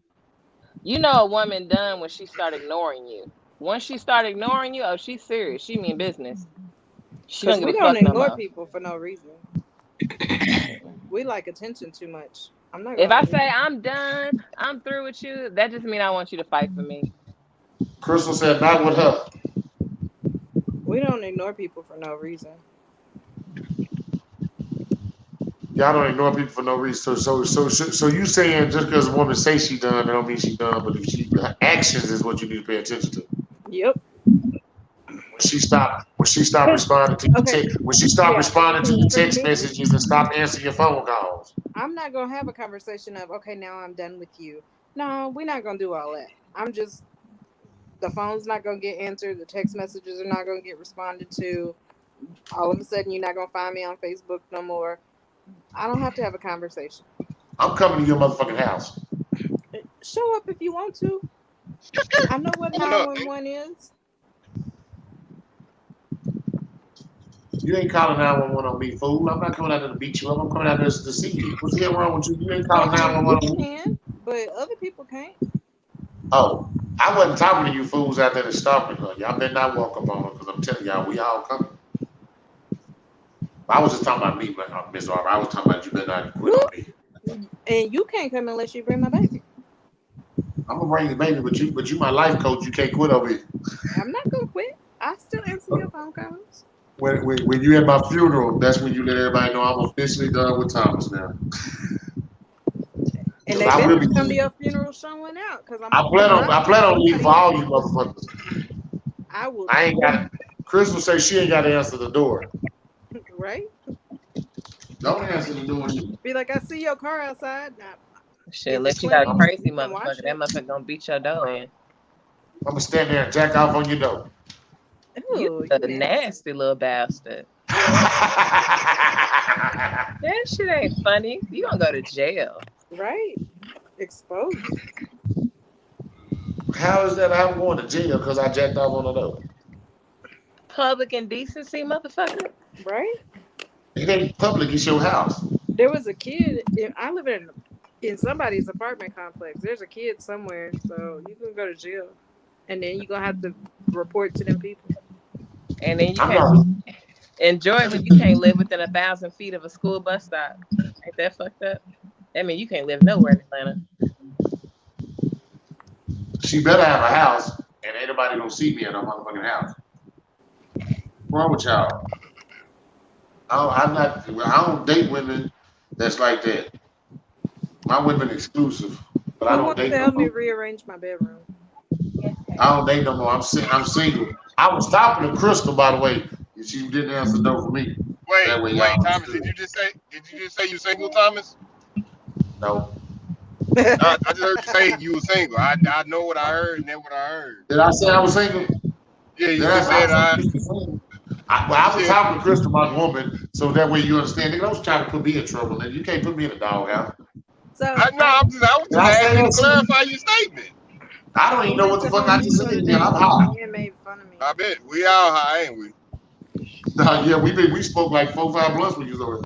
Speaker 4: You know a woman done when she start ignoring you. Once she start ignoring you, oh, she's serious. She mean business. She don't
Speaker 9: Because
Speaker 4: give
Speaker 9: we
Speaker 4: a
Speaker 9: don't
Speaker 4: fuck no
Speaker 9: ignore
Speaker 4: more.
Speaker 9: people for no reason. We like attention too much. I'm not
Speaker 4: If
Speaker 9: gonna
Speaker 4: I
Speaker 9: lie.
Speaker 4: say I'm done, I'm through with you, that just mean I want you to fight for me.
Speaker 3: Crystal said not with her.
Speaker 9: We don't ignore people for no reason.
Speaker 3: Y'all don't ignore people for no reason. So you saying just because a woman say she done, that don't mean she done. But if her actions is what you need to pay attention to.
Speaker 9: Yep.
Speaker 3: When she stopped
Speaker 9: Because
Speaker 3: responding to your
Speaker 9: okay,
Speaker 3: text, when she stopped
Speaker 9: yeah.
Speaker 3: responding to your
Speaker 9: For
Speaker 3: text
Speaker 9: me,
Speaker 3: messages and stopped answering your phone calls.
Speaker 9: I'm not gonna have a conversation of okay, now I'm done with you. No, we're not gonna do all that. I'm just the phone's not gonna get answered. The text messages are not gonna get responded to. All of a sudden, you're not gonna find me on Facebook no more. I don't have to have a conversation.
Speaker 3: I'm coming to your motherfucking house.
Speaker 9: Show up if you want to. I know what
Speaker 11: Pull up, nigga.
Speaker 9: 911 is.
Speaker 3: You ain't calling 911 on me, fool. I'm not coming out there to beat you up. I'm coming out there to see you. What's the hell wrong with you? You ain't
Speaker 9: Well,
Speaker 3: calling
Speaker 9: I mean, you
Speaker 3: 911 on me.
Speaker 9: can, but other people can't.
Speaker 3: Oh, I wasn't talking to you fools out there to stalking her. Y'all better not walk up on her because I'm telling y'all, we all coming. I was just talking about me, Miss Arbor. I was talking about you better not quit on me.
Speaker 9: And you can't come unless you bring my baby.
Speaker 3: I'm gonna bring the baby, but you my life coach. You can't quit on me.
Speaker 9: I'm not gonna quit. I still answer your phone calls.
Speaker 3: When you at my funeral, that's when you let everybody know I'm officially done with Thomas now.
Speaker 9: And
Speaker 3: 'Cause
Speaker 9: they
Speaker 3: I
Speaker 9: better
Speaker 3: really,
Speaker 9: come to your funeral showing out because I'm
Speaker 3: I
Speaker 9: gonna
Speaker 3: plan
Speaker 9: pull
Speaker 3: on
Speaker 9: up
Speaker 3: I
Speaker 9: on
Speaker 3: plan on leaving
Speaker 9: somebody
Speaker 3: for all
Speaker 9: else.
Speaker 3: you motherfuckers.
Speaker 9: I will,
Speaker 3: I ain't got. Crystal say she ain't got to answer the door.
Speaker 9: right?
Speaker 3: Don't answer the door. Either.
Speaker 9: Be like, I see your car outside. Now,
Speaker 4: Shit,
Speaker 9: is it
Speaker 4: unless you got a
Speaker 9: clean?
Speaker 4: crazy
Speaker 9: You can wash
Speaker 4: motherfucker, that
Speaker 9: it.
Speaker 4: motherfucker gonna beat your door in.
Speaker 3: I'm gonna stand there and jack off on your door.
Speaker 4: You
Speaker 9: Ooh,
Speaker 4: a
Speaker 9: you nasty.
Speaker 4: nasty little bastard. That shit ain't funny. You gonna go to jail.
Speaker 9: Right? Exposure.
Speaker 3: How is that? I'm going to jail because I jacked off on the door.
Speaker 4: Public indecency, motherfucker.
Speaker 9: Right?
Speaker 3: It ain't public. It's your house.
Speaker 9: There was a kid. I live in in somebody's apartment complex. There's a kid somewhere, so you can go to jail, and then you're gonna have to report to them people.
Speaker 4: And then you
Speaker 3: I'm
Speaker 4: can't
Speaker 3: not.
Speaker 4: in Georgia, you can't live within 1,000 feet of a school bus stop. Ain't that fucked up? I mean, you can't live nowhere in Atlanta.
Speaker 3: She better have a house, and ain't nobody gonna see me in her motherfucking house. What's wrong with y'all? I'm not. I don't date women that's like that. My women exclusive, but I
Speaker 9: Who
Speaker 3: don't
Speaker 9: wants
Speaker 3: date
Speaker 9: to
Speaker 3: no
Speaker 9: help me
Speaker 3: more.
Speaker 9: rearrange my bedroom?
Speaker 3: I don't date no more. I'm single. I was talking to Crystal, by the way. And she didn't answer no for me. That way y'all
Speaker 11: Wait, Thomas,
Speaker 3: understood.
Speaker 11: did you just say you single, Thomas?
Speaker 3: No.
Speaker 11: I just heard you say you were single. I know what I heard, and then what I heard.
Speaker 3: Did I say I was single?
Speaker 11: Yeah, you
Speaker 3: Did I
Speaker 11: just
Speaker 3: say I
Speaker 11: said
Speaker 3: was single? I was
Speaker 11: said
Speaker 3: talking to Crystal about the woman, so that way you understand. Nigga, don't try to put me in trouble, nigga. You can't put me in a doghouse.
Speaker 9: So
Speaker 11: I was
Speaker 3: Did
Speaker 11: just
Speaker 3: I say
Speaker 11: asking you to
Speaker 3: that shit?
Speaker 11: clarify your statement.
Speaker 3: I don't
Speaker 9: I
Speaker 3: even know
Speaker 9: went
Speaker 3: what the
Speaker 9: to
Speaker 3: fuck
Speaker 9: Home
Speaker 3: I just
Speaker 9: Depot
Speaker 3: said, man.
Speaker 9: today,
Speaker 3: I'm
Speaker 9: and
Speaker 3: high.
Speaker 9: Ian made fun of me.
Speaker 11: I bet we all high, ain't we?
Speaker 3: Nah, yeah, we spoke like 4-5 blunts when you was over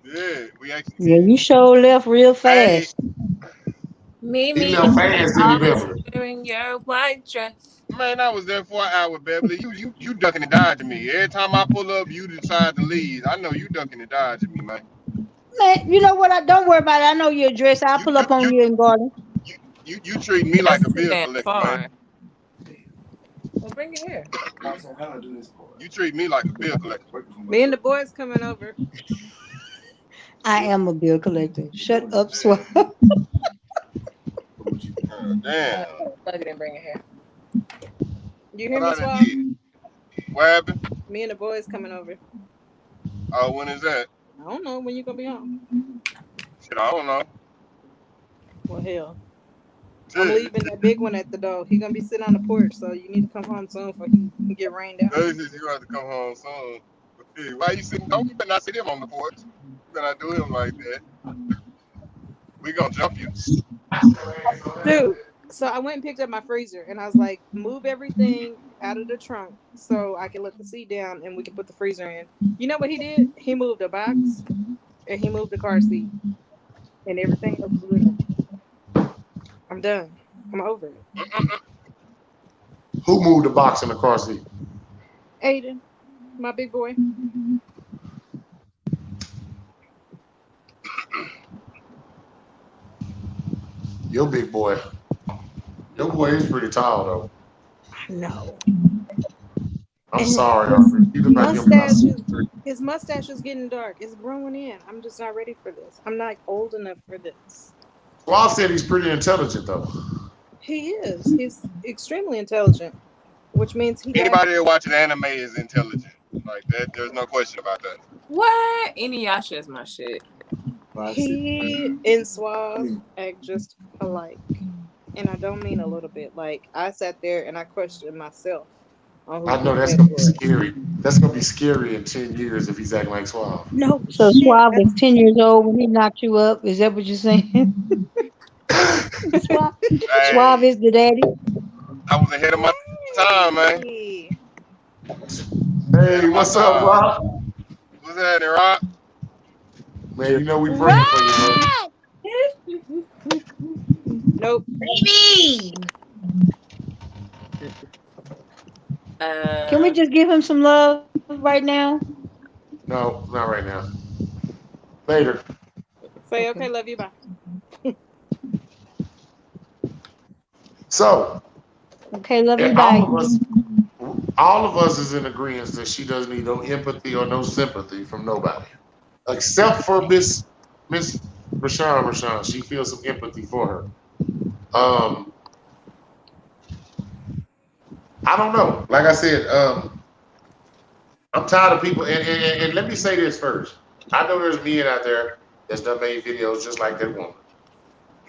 Speaker 11: Yeah, we actually
Speaker 10: Yeah,
Speaker 11: did.
Speaker 10: you sure left real
Speaker 11: Hey,
Speaker 10: fast.
Speaker 3: there. He
Speaker 12: Mimi,
Speaker 3: left fast, didn't he,
Speaker 12: always
Speaker 3: Beverly?
Speaker 12: wearing your white dress.
Speaker 11: man, I was there for an hour, Beverly. You ducking and dodging me. Every time I pull up, you decide to leave. I know you ducking and dodging me, man.
Speaker 10: Man, you know what? Don't worry about it. I know your address. I'll
Speaker 11: You
Speaker 10: pull
Speaker 11: you
Speaker 10: up on
Speaker 11: you
Speaker 10: you in Garden.
Speaker 11: you treat me like
Speaker 12: That's
Speaker 11: a
Speaker 12: too
Speaker 11: bill
Speaker 12: damn
Speaker 11: collector, man.
Speaker 12: far. Well, bring it here.
Speaker 11: You treat me like a bill collector.
Speaker 9: Me and the boys coming over.
Speaker 10: I am a bill collector. Shut up, Swab.
Speaker 11: Damn.
Speaker 4: Plug it and bring it here.
Speaker 9: You hear
Speaker 11: What
Speaker 9: me,
Speaker 11: I done
Speaker 9: Swab?
Speaker 11: did? What happened?
Speaker 9: Me and the boys coming over.
Speaker 11: Oh, when is that?
Speaker 9: I don't know when you gonna be home.
Speaker 11: Shit, I don't know.
Speaker 9: Well, hell, I'm
Speaker 11: Shit.
Speaker 9: leaving that big one at the door. He gonna be sitting on the porch, so you need to come home soon before he can get rained out.
Speaker 11: This is you have to come home soon. Hey, why you sitting? Don't you better not sit him on the porch. You better not do him like that. We gonna jump you.
Speaker 9: Dude, so I went and picked up my freezer, and I was like, move everything out of the trunk so I can let the seat down and we can put the freezer in. You know what he did? He moved a box and he moved the car seat, and everything else was in there. I'm done. I'm over it.
Speaker 3: Who moved the box in the car seat?
Speaker 9: Aiden, my big boy.
Speaker 3: Your big boy. Your boy is pretty tall, though.
Speaker 9: No.
Speaker 3: I'm
Speaker 9: And
Speaker 3: sorry,
Speaker 9: his
Speaker 3: Humphrey. You look like you're about
Speaker 9: mustache is
Speaker 3: 6'3".
Speaker 9: his mustache is getting dark. It's growing in. I'm just not ready for this. I'm not old enough for this.
Speaker 3: Well, I said he's pretty intelligent, though.
Speaker 9: He is. He's extremely intelligent, which means he has.
Speaker 11: Anybody that watches anime is intelligent. Like that, there's no question about that.
Speaker 12: What? Inuyasha is my shit.
Speaker 9: He and Suave act just alike. And I don't mean a little bit. Like, I sat there and I questioned myself on who
Speaker 3: I know that's
Speaker 9: he
Speaker 3: gonna be
Speaker 9: was.
Speaker 3: scary. That's gonna be scary in 10 years if he's acting like Suave.
Speaker 9: No
Speaker 10: So
Speaker 9: shit.
Speaker 10: Suave is 10 years old when he knocked you up. Is that what you're saying? Suave, Suave
Speaker 11: Hey,
Speaker 10: is the daddy.
Speaker 11: I was ahead of my time, man.
Speaker 9: Hey.
Speaker 11: Ahead
Speaker 3: Hey,
Speaker 11: of my
Speaker 3: what's up,
Speaker 11: time.
Speaker 3: Rob?
Speaker 11: What's happening, Rock?
Speaker 3: Man, you know we praying for you, bro.
Speaker 9: Nope.
Speaker 5: Baby.
Speaker 10: Can we just give him some love right now?
Speaker 3: No, not right now. Later.
Speaker 9: Say, okay, love you, bye.
Speaker 3: So,
Speaker 10: Okay, love you,
Speaker 3: yeah,
Speaker 10: bye.
Speaker 3: all of us is in agreement that she doesn't need no empathy or no sympathy from nobody, except for Miss Rashawn. She feels some empathy for her. I don't know. Like I said, I'm tired of people. And let me say this first. I know there's men out there that's done made videos just like that woman,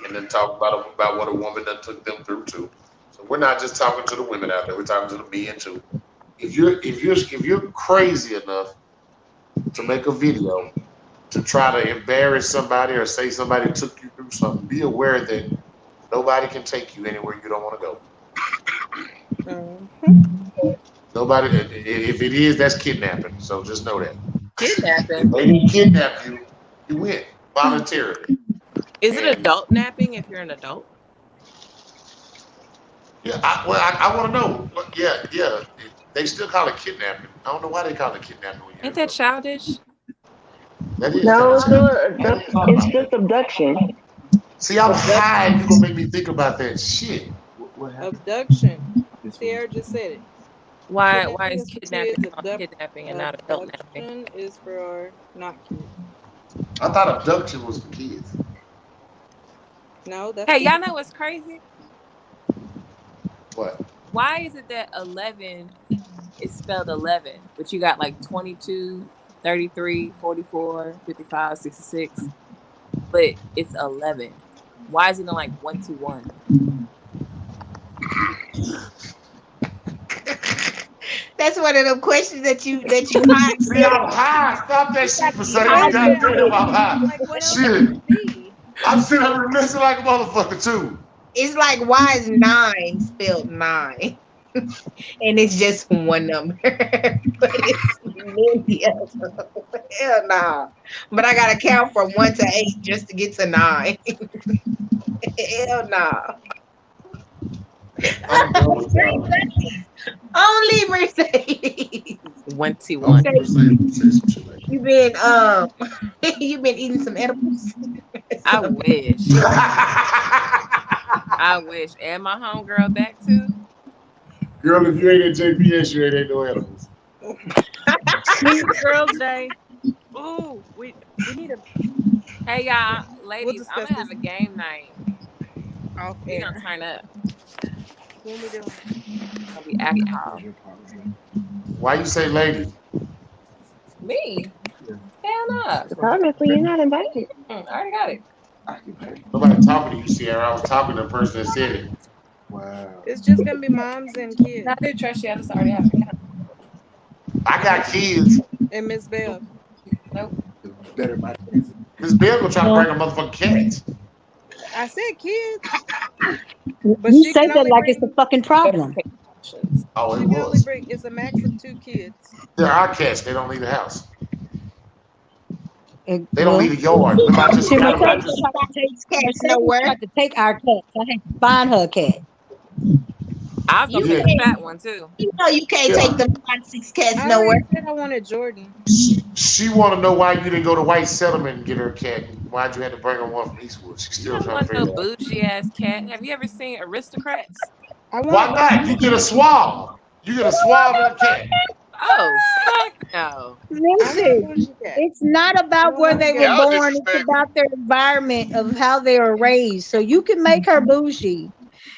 Speaker 3: and then talk about what a woman done took them through too. So we're not just talking to the women out there. We're talking to the men too. If you're crazy enough to make a video to try to embarrass somebody or say somebody took you through something, be aware that nobody can take you anywhere you don't want to go. Nobody. If it is, that's kidnapping. So just know that.
Speaker 4: Kidnapping.
Speaker 3: If they didn't kidnap you, you went voluntarily.
Speaker 12: Is it
Speaker 3: And,
Speaker 12: adult napping if you're an adult?
Speaker 3: yeah, I want to know. Yeah. They still call it kidnapping. I don't know why they call it kidnapping when you're
Speaker 12: Ain't
Speaker 3: an
Speaker 12: that
Speaker 3: adult.
Speaker 12: childish?
Speaker 3: That is kind
Speaker 8: No,
Speaker 3: of
Speaker 8: it's still
Speaker 3: childish. I didn't thought
Speaker 8: it's
Speaker 3: about
Speaker 8: just
Speaker 3: that.
Speaker 8: abduction.
Speaker 3: See, I'm high, and you gonna
Speaker 9: Abduction.
Speaker 3: make me think about that shit.
Speaker 13: What happened?
Speaker 9: Abduction.
Speaker 13: This one.
Speaker 9: Sierra just said it.
Speaker 12: Why
Speaker 9: Kidnapping
Speaker 12: is
Speaker 9: is for
Speaker 12: kidnapping
Speaker 9: kids.
Speaker 12: called kidnapping and not adult napping?
Speaker 9: Abduction is for not kids.
Speaker 3: I thought abduction was for kids.
Speaker 9: No, that's
Speaker 12: Hey,
Speaker 9: for
Speaker 12: y'all know what's crazy?
Speaker 3: What?
Speaker 12: Why is it that 11 is spelled 11, but you got like 22, 33, 44, 55, 66, but it's 11? Why is it not like 121?
Speaker 5: That's one of them questions that you hide.
Speaker 3: See, I'm high. Stop that shit, Mercedes.
Speaker 9: Wait a minute.
Speaker 3: Goddamn, I'm high.
Speaker 9: Like, what else could
Speaker 3: Shit.
Speaker 9: it be?
Speaker 3: I'm sitting here listening like a motherfucker, too.
Speaker 5: It's like, why is 9 spelled 9? And it's just one number. But it's many of them. Hell no. But I gotta count from 1 to 8 just to get to 9. Hell no.
Speaker 3: I'm done with y'all.
Speaker 5: Only Mercedes.
Speaker 12: 21.
Speaker 3: Mercedes say some shit like
Speaker 5: You been you been eating some edibles?
Speaker 12: I wish. I wish. And my homegirl back too.
Speaker 3: Girl, if you ain't at JPS, you ain't no animals.
Speaker 9: Mean Girls Day. Ooh, we need a
Speaker 12: Hey y'all, ladies,
Speaker 9: discuss
Speaker 12: I'm gonna have
Speaker 9: this
Speaker 12: a game night.
Speaker 9: off
Speaker 12: We gonna
Speaker 9: air.
Speaker 12: turn up.
Speaker 9: When we doing?
Speaker 12: It's gonna be alcohol.
Speaker 3: Why you say lady?
Speaker 12: Me? Hell no.
Speaker 8: Obviously, you're not invited.
Speaker 12: I already got it.
Speaker 3: Nobody talking to you, Sierra. I was talking to the person that said it.
Speaker 13: Wow.
Speaker 9: It's just gonna be moms and kids.
Speaker 12: I did trust you. I just already have an account.
Speaker 3: I got kids.
Speaker 9: And Miss Bev.
Speaker 12: Nope.
Speaker 13: Better my chances.
Speaker 3: Miss Bill gonna try to bring a motherfucking cat.
Speaker 9: I said kids.
Speaker 10: You
Speaker 9: she
Speaker 10: say
Speaker 9: can
Speaker 10: that
Speaker 9: only
Speaker 10: like it's
Speaker 9: bring
Speaker 10: a fucking problem.
Speaker 3: Oh,
Speaker 9: she
Speaker 3: it
Speaker 9: can only
Speaker 3: was.
Speaker 9: bring it's a max of 2 kids.
Speaker 3: There are cats. They don't leave the house.
Speaker 10: And,
Speaker 3: They don't
Speaker 10: well,
Speaker 3: leave the yard. Remember, I just
Speaker 10: see,
Speaker 3: got them. I
Speaker 10: Mercedes
Speaker 3: just
Speaker 10: tried to take
Speaker 5: Cats
Speaker 10: Mercedes
Speaker 5: nowhere.
Speaker 10: tried to take our cat. So I had to find her a cat.
Speaker 12: I was
Speaker 5: You
Speaker 12: gonna take
Speaker 3: yeah.
Speaker 12: the
Speaker 5: can't
Speaker 12: fat one too.
Speaker 5: you know you can't take
Speaker 3: Yeah.
Speaker 5: them 5, 6 cats
Speaker 9: I
Speaker 5: nowhere.
Speaker 9: already said I wanted Jordan.
Speaker 3: She want to know why you didn't go to White Settlement and get her a cat. Why'd you have to bring her one from Eastwood? She's
Speaker 12: You
Speaker 3: still
Speaker 12: don't
Speaker 3: trying to
Speaker 12: want no
Speaker 3: figure it out.
Speaker 12: bougie ass cat. Have you ever seen Aristocrats?
Speaker 9: I
Speaker 3: Why
Speaker 9: want
Speaker 3: not? You get a swab. You get a swab and a cat.
Speaker 12: Oh fuck no.
Speaker 9: I want a
Speaker 10: Listen,
Speaker 9: bougie cat.
Speaker 10: it's not
Speaker 9: I
Speaker 10: about
Speaker 9: don't
Speaker 10: where
Speaker 9: want a
Speaker 10: they were
Speaker 9: ghetto.
Speaker 11: Y'all
Speaker 10: born. It's
Speaker 11: disrespectful.
Speaker 10: about their environment of how they were raised. So you can make her bougie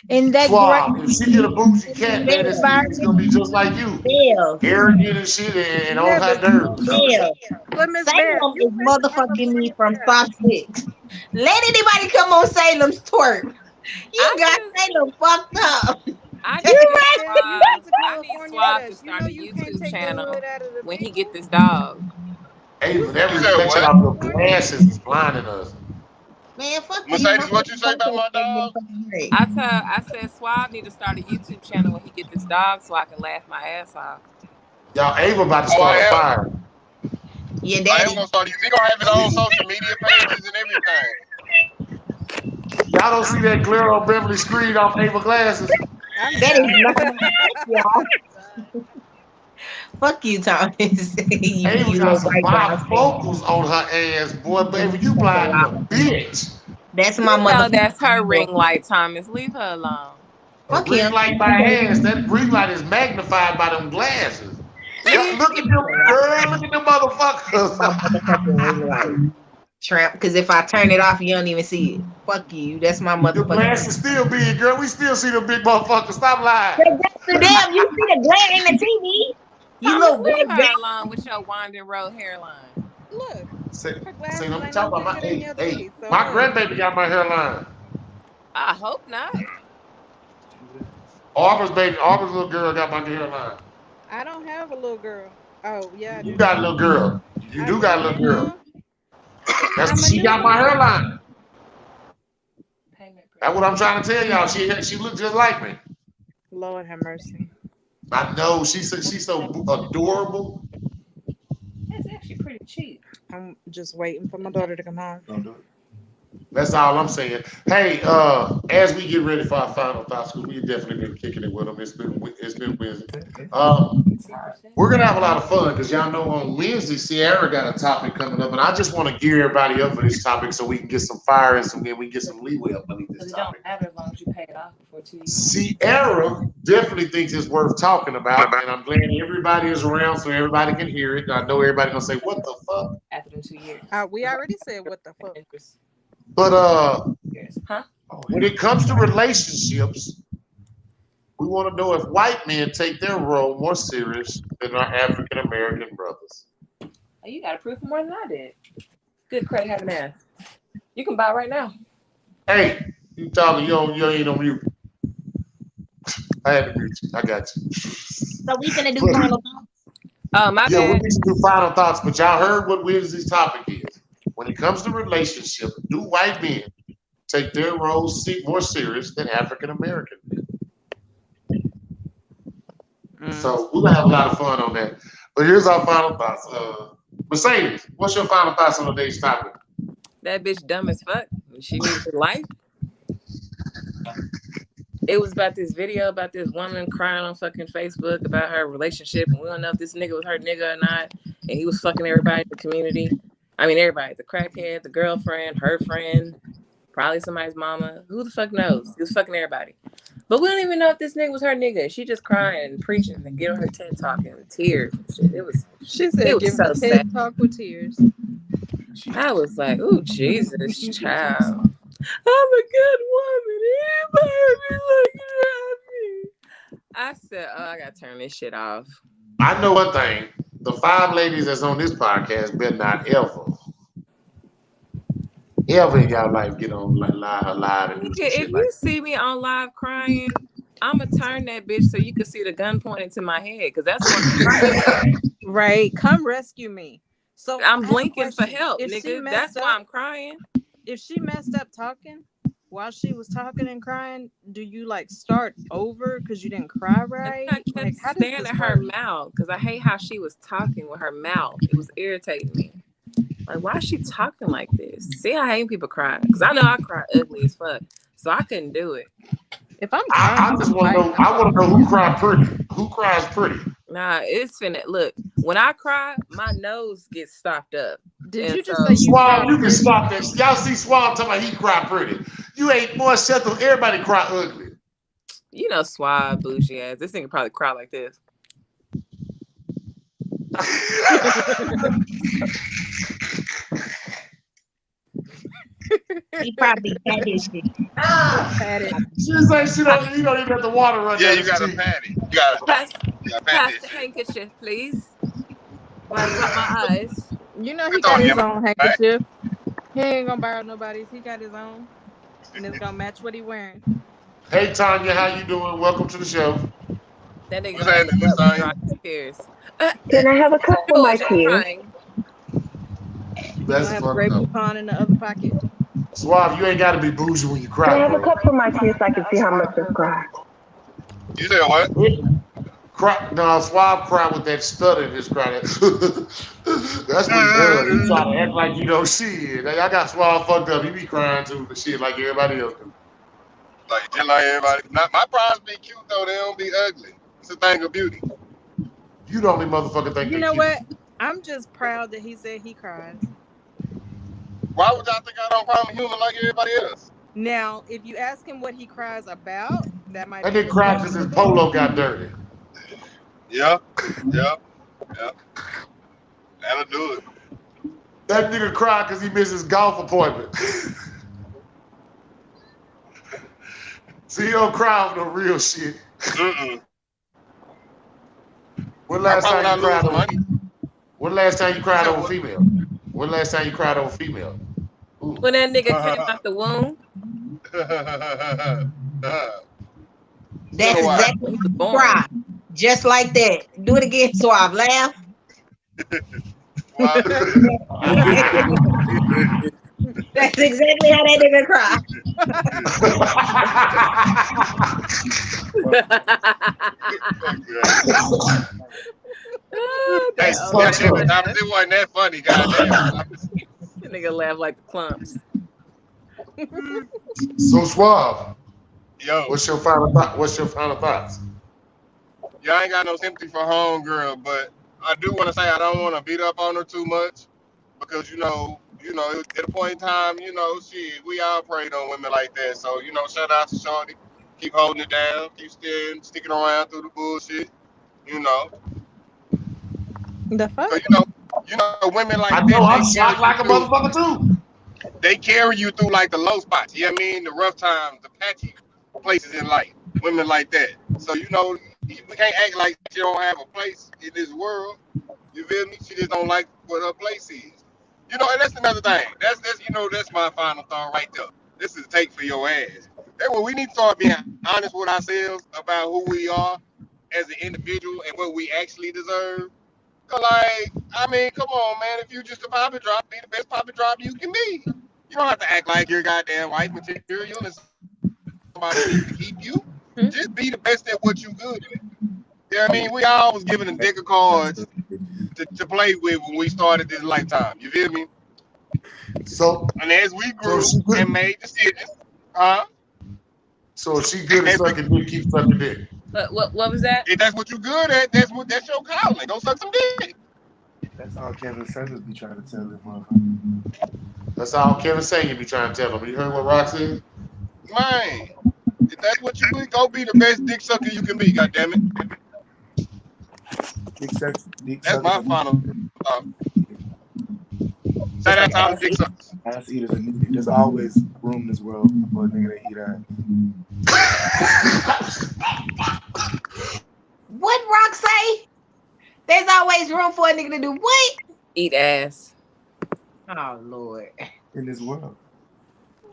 Speaker 10: in that great
Speaker 3: Swab. If she get a bougie cat, man, it's
Speaker 10: environment.
Speaker 3: gonna be just like you.
Speaker 5: Bill.
Speaker 3: Arrogant and shit and on
Speaker 9: Yeah,
Speaker 3: high
Speaker 9: but
Speaker 3: nerves.
Speaker 9: but Miss Bev,
Speaker 5: Salem
Speaker 9: you
Speaker 5: is
Speaker 9: went to
Speaker 5: motherfucking me
Speaker 9: California
Speaker 5: from
Speaker 9: with her.
Speaker 5: 5, 6. Let anybody come on Salem's twerk. You
Speaker 12: I
Speaker 5: got
Speaker 12: just
Speaker 5: Salem fucked up.
Speaker 12: I
Speaker 5: You
Speaker 12: just need
Speaker 9: Miss
Speaker 5: right?
Speaker 9: Bev, you went
Speaker 12: Suave.
Speaker 9: to
Speaker 12: I need
Speaker 9: California with
Speaker 12: Suave to
Speaker 9: us. You
Speaker 12: start
Speaker 9: know
Speaker 12: a
Speaker 9: you can't
Speaker 12: YouTube
Speaker 9: take the
Speaker 12: channel
Speaker 9: hood out of the
Speaker 12: when he
Speaker 9: people.
Speaker 12: get this dog.
Speaker 3: Ava, that
Speaker 11: You said
Speaker 3: reflection
Speaker 11: what?
Speaker 3: off your glasses is blinding us.
Speaker 5: Man, fuck you.
Speaker 11: Mercedes, what you say about my dog?
Speaker 12: I said Suave need to start a YouTube channel when he get this dog so I can laugh my ass off.
Speaker 3: Y'all, Ava about to
Speaker 11: Oh,
Speaker 3: start a
Speaker 11: I am.
Speaker 3: fire.
Speaker 5: Your
Speaker 11: I
Speaker 5: daddy.
Speaker 11: am gonna start. He gonna have his own social media pages and everything.
Speaker 3: Y'all don't see that glare on Beverly screen off Ava glasses?
Speaker 9: I'm
Speaker 5: That is not
Speaker 9: done.
Speaker 5: y'all. Fuck you, Thomas.
Speaker 3: Ava
Speaker 5: you
Speaker 3: got
Speaker 5: little
Speaker 3: some
Speaker 5: white brown thing.
Speaker 3: bifocals on her ass, boy. Baby, you blind as a bitch.
Speaker 5: That's my
Speaker 12: You know that's her
Speaker 5: motherfucking
Speaker 12: ring light, Thomas. Leave her alone.
Speaker 3: A
Speaker 5: Fuck
Speaker 3: green
Speaker 5: him.
Speaker 3: light by ass. That green light is magnified by them glasses.
Speaker 12: Leave
Speaker 3: Look at them, girl. Look at them
Speaker 5: My
Speaker 3: motherfuckers.
Speaker 5: motherfucking ring light. Tramp, because if I turn it off, you don't even see it. Fuck you. That's my
Speaker 3: Your
Speaker 5: motherfucking.
Speaker 3: glasses still big, girl. We still see them big motherfuckers. Stop lying.
Speaker 5: Damn, you see the glare in the TV? You
Speaker 12: Thomas,
Speaker 5: little
Speaker 12: leave
Speaker 5: white
Speaker 12: her
Speaker 5: bitch.
Speaker 12: alone with your winding road hairline.
Speaker 9: Look,
Speaker 3: Say,
Speaker 9: her
Speaker 3: say,
Speaker 9: glasses
Speaker 3: let me
Speaker 9: ain't
Speaker 3: talk
Speaker 9: no
Speaker 3: about my,
Speaker 9: bigger than your
Speaker 3: hey,
Speaker 9: teeth. So
Speaker 3: my
Speaker 9: hey.
Speaker 3: grandbaby got my hairline.
Speaker 12: I hope not.
Speaker 3: Auburn's little girl got my hairline.
Speaker 9: I don't have a little girl. Oh yeah, I
Speaker 3: You
Speaker 9: do.
Speaker 3: got a little girl. You
Speaker 9: I
Speaker 3: do got a little girl.
Speaker 9: do.
Speaker 3: That's
Speaker 9: I'm a
Speaker 3: she
Speaker 9: new
Speaker 3: got my
Speaker 9: one.
Speaker 3: hairline. That's what I'm trying to tell y'all. She looked just like me.
Speaker 9: Lord have mercy.
Speaker 3: I know she's so adorable.
Speaker 12: That's actually pretty cheap.
Speaker 9: I'm just waiting for my daughter to come home.
Speaker 13: Don't do it.
Speaker 3: That's all I'm saying. Hey, as we get ready for our final thoughts, because we've definitely been kicking it with them. It's been Wednesday. We're gonna have a lot of fun because y'all know on Wednesday, Sierra got a topic coming up, and I just want to gear everybody up for this topic so we can get some fire and then we can get some leeway up underneath this topic.
Speaker 12: It don't matter as long as you pay it off before 2 years.
Speaker 3: Sierra definitely thinks it's worth talking about, and I'm glad everybody is around so everybody can hear it. I know everybody gonna say, "What the fuck?"
Speaker 12: After the 2 years.
Speaker 9: We already said what the fuck.
Speaker 3: But
Speaker 12: Huh?
Speaker 3: when it comes to relationships, we want to know if white men take their role more serious than our African American brothers.
Speaker 12: Oh, you got to prove more than I did. Good credit having ass. You can buy right now.
Speaker 3: Hey, you talking? You ain't on mute. I had to mute you. I got you.
Speaker 5: So we gonna do final thoughts.
Speaker 12: Oh, my
Speaker 3: Yeah, we
Speaker 12: bad.
Speaker 3: need to do final thoughts, but y'all heard what Wednesday's topic is. When it comes to relationships, do white men take their roles more serious than African American men? So we're gonna have a lot of fun on that. But here's our final thoughts. Mercedes, what's your final thoughts on today's topic?
Speaker 12: That bitch dumb as fuck. She needs her life. It was about this video about this woman crying on fucking Facebook about her relationship, and we don't know if this nigga was her nigga or not. And he was fucking everybody in the community. I mean, everybody. The crackhead, the girlfriend, her friend, probably somebody's mama. Who the fuck knows? He was fucking everybody. But we don't even know if this nigga was her nigga. She just crying and preaching and getting her TED talking with tears and shit.
Speaker 9: She said,
Speaker 12: it was
Speaker 9: "Give
Speaker 12: so
Speaker 9: me
Speaker 12: sad.
Speaker 9: TED talk with tears."
Speaker 12: I was like, "Ooh, Jesus, child. I'm a good woman. Everybody looking at me." I said, "Oh, I gotta turn this shit off."
Speaker 3: I know one thing. The 5 ladies that's on this podcast better not ever in y'all life get on live and do some
Speaker 12: If
Speaker 3: shit
Speaker 12: you
Speaker 3: like
Speaker 12: see me on live crying, I'ma turn that bitch so you can see the gun pointed to my head, because that's what I'm crying.
Speaker 9: Right, come rescue me. So
Speaker 12: I'm blinking for help,
Speaker 9: if
Speaker 12: nigga. That's why I'm crying.
Speaker 9: If she messed up talking while she was talking and crying, do you like start over because you didn't cry right?
Speaker 12: I kept
Speaker 9: Like, how does
Speaker 12: staring
Speaker 9: this
Speaker 12: at her
Speaker 9: work?
Speaker 12: mouth because I hate how she was talking with her mouth. It was irritating me. Like, why is she talking like this? See, I hate people crying because I know I cry ugly as fuck, so I couldn't do it.
Speaker 9: If I'm
Speaker 3: I just want to know. I want to know who cried pretty. Who cries pretty?
Speaker 12: Nah, it's finna look. When I cry, my nose gets stopped up.
Speaker 9: Did you just say you
Speaker 3: Swab? You can stop that. Y'all see Swab talking about he cry pretty. You ain't more shut up. Everybody cry ugly.
Speaker 12: You know, Swab bougie ass. This nigga probably cry like this.
Speaker 5: He probably had his shit.
Speaker 3: She's like, you don't even have the water run.
Speaker 11: Yeah, you got a patty. You got to
Speaker 12: pass
Speaker 11: pat
Speaker 12: the handkerchief, please. While I drop my eyes.
Speaker 9: You know he got his own handkerchief. He ain't gonna borrow nobody's. He got his own, and it's gonna match what he wearing.
Speaker 3: Hey Tanya, how you doing? Welcome to the show.
Speaker 12: That nigga gonna look up and drop his tears.
Speaker 8: Can I have a cup for my tears?
Speaker 3: That's
Speaker 9: have a grape coupon in the other pocket.
Speaker 3: Suave, you ain't got to be bougie when you cry.
Speaker 8: Can I have a cup for my tears so I can see how much I cry?
Speaker 11: You said what?
Speaker 3: No, Suave cry with that stutter in his cry. That's what he does. He try to act like you know shit. I got Suave fucked up. He be crying too, but shit like everybody else do.
Speaker 11: Like just like everybody. Not my prize be cute though. They don't be ugly. It's a thing of beauty.
Speaker 3: You the only motherfucker think.
Speaker 9: You know what? I'm just proud that he said he cries.
Speaker 11: Why would y'all think I don't cry? I'm a human like everybody else.
Speaker 9: Now, if you ask him what he cries about, that might.
Speaker 3: That nigga cried because his polo got dirty.
Speaker 11: Yeah. That'll do it.
Speaker 3: That nigga cried because he missed his golf appointment. See, he don't cry over the real shit. When last time you cried over? When last time you cried over female? When last time you cried over female? Ooh.
Speaker 12: When that nigga came out the womb.
Speaker 5: That's exactly what you cry. Just like that. Do it again, Suave. Laugh. That's exactly how that nigga cry.
Speaker 11: It wasn't that funny, goddamn.
Speaker 12: That nigga laugh like the clumps.
Speaker 3: So Suave,
Speaker 11: Yo,
Speaker 3: what's your final thought? What's your final thoughts?
Speaker 11: y'all ain't got no sympathy for homegirl, but I do want to say I don't want to beat up on her too much because at a point in time, shit, we all preyed on women like that. So shout out to Shorty, keep holding it down, keep sticking around through the bullshit, you know,
Speaker 9: The fuck?
Speaker 11: because women like
Speaker 3: I
Speaker 11: that,
Speaker 3: know I'm shocked like a motherfucker too.
Speaker 11: they carry you through like the low spots. You know what I mean? The rough times, the patchy places in life. Women like that. So we can't act like she don't have a place in this world. You feel me? She just don't like what her place is. And that's another thing. That's my final thought right there. This is a take for your ass. That's what we need to start being honest with ourselves about who we are as an individual and what we actually deserve. Cause I mean, come on, man. If you just a poppy drop, be the best poppy drop you can be. You don't have to act like you're goddamn wife material and somebody needs to keep you. Just be the best at what you good at. You know what I mean? We all was given a deck of cards to play with when we started this lifetime. You feel me?
Speaker 3: So,
Speaker 11: and as we grew
Speaker 3: she good.
Speaker 11: and made decisions,
Speaker 3: So if she good at sucking dick, keep sucking dick.
Speaker 12: What was that?
Speaker 11: if that's what you good at, that's your calling. Go suck some dick.
Speaker 13: That's all Kevin Sanders be trying to tell him, motherfucker.
Speaker 3: That's all Kevin Sanger be trying to tell him. You heard what Rock said?
Speaker 11: Man, if that's what you do, go be the best dick sucker you can be. Goddamn it. That's my final thought. Say that to all the dick suckers.
Speaker 13: Ass eaters are needed. There's always room in this world for a nigga to eat ass.
Speaker 5: What Rock say? There's always room for a nigga to do what?
Speaker 12: Eat ass.
Speaker 5: Oh Lord.
Speaker 13: In this world.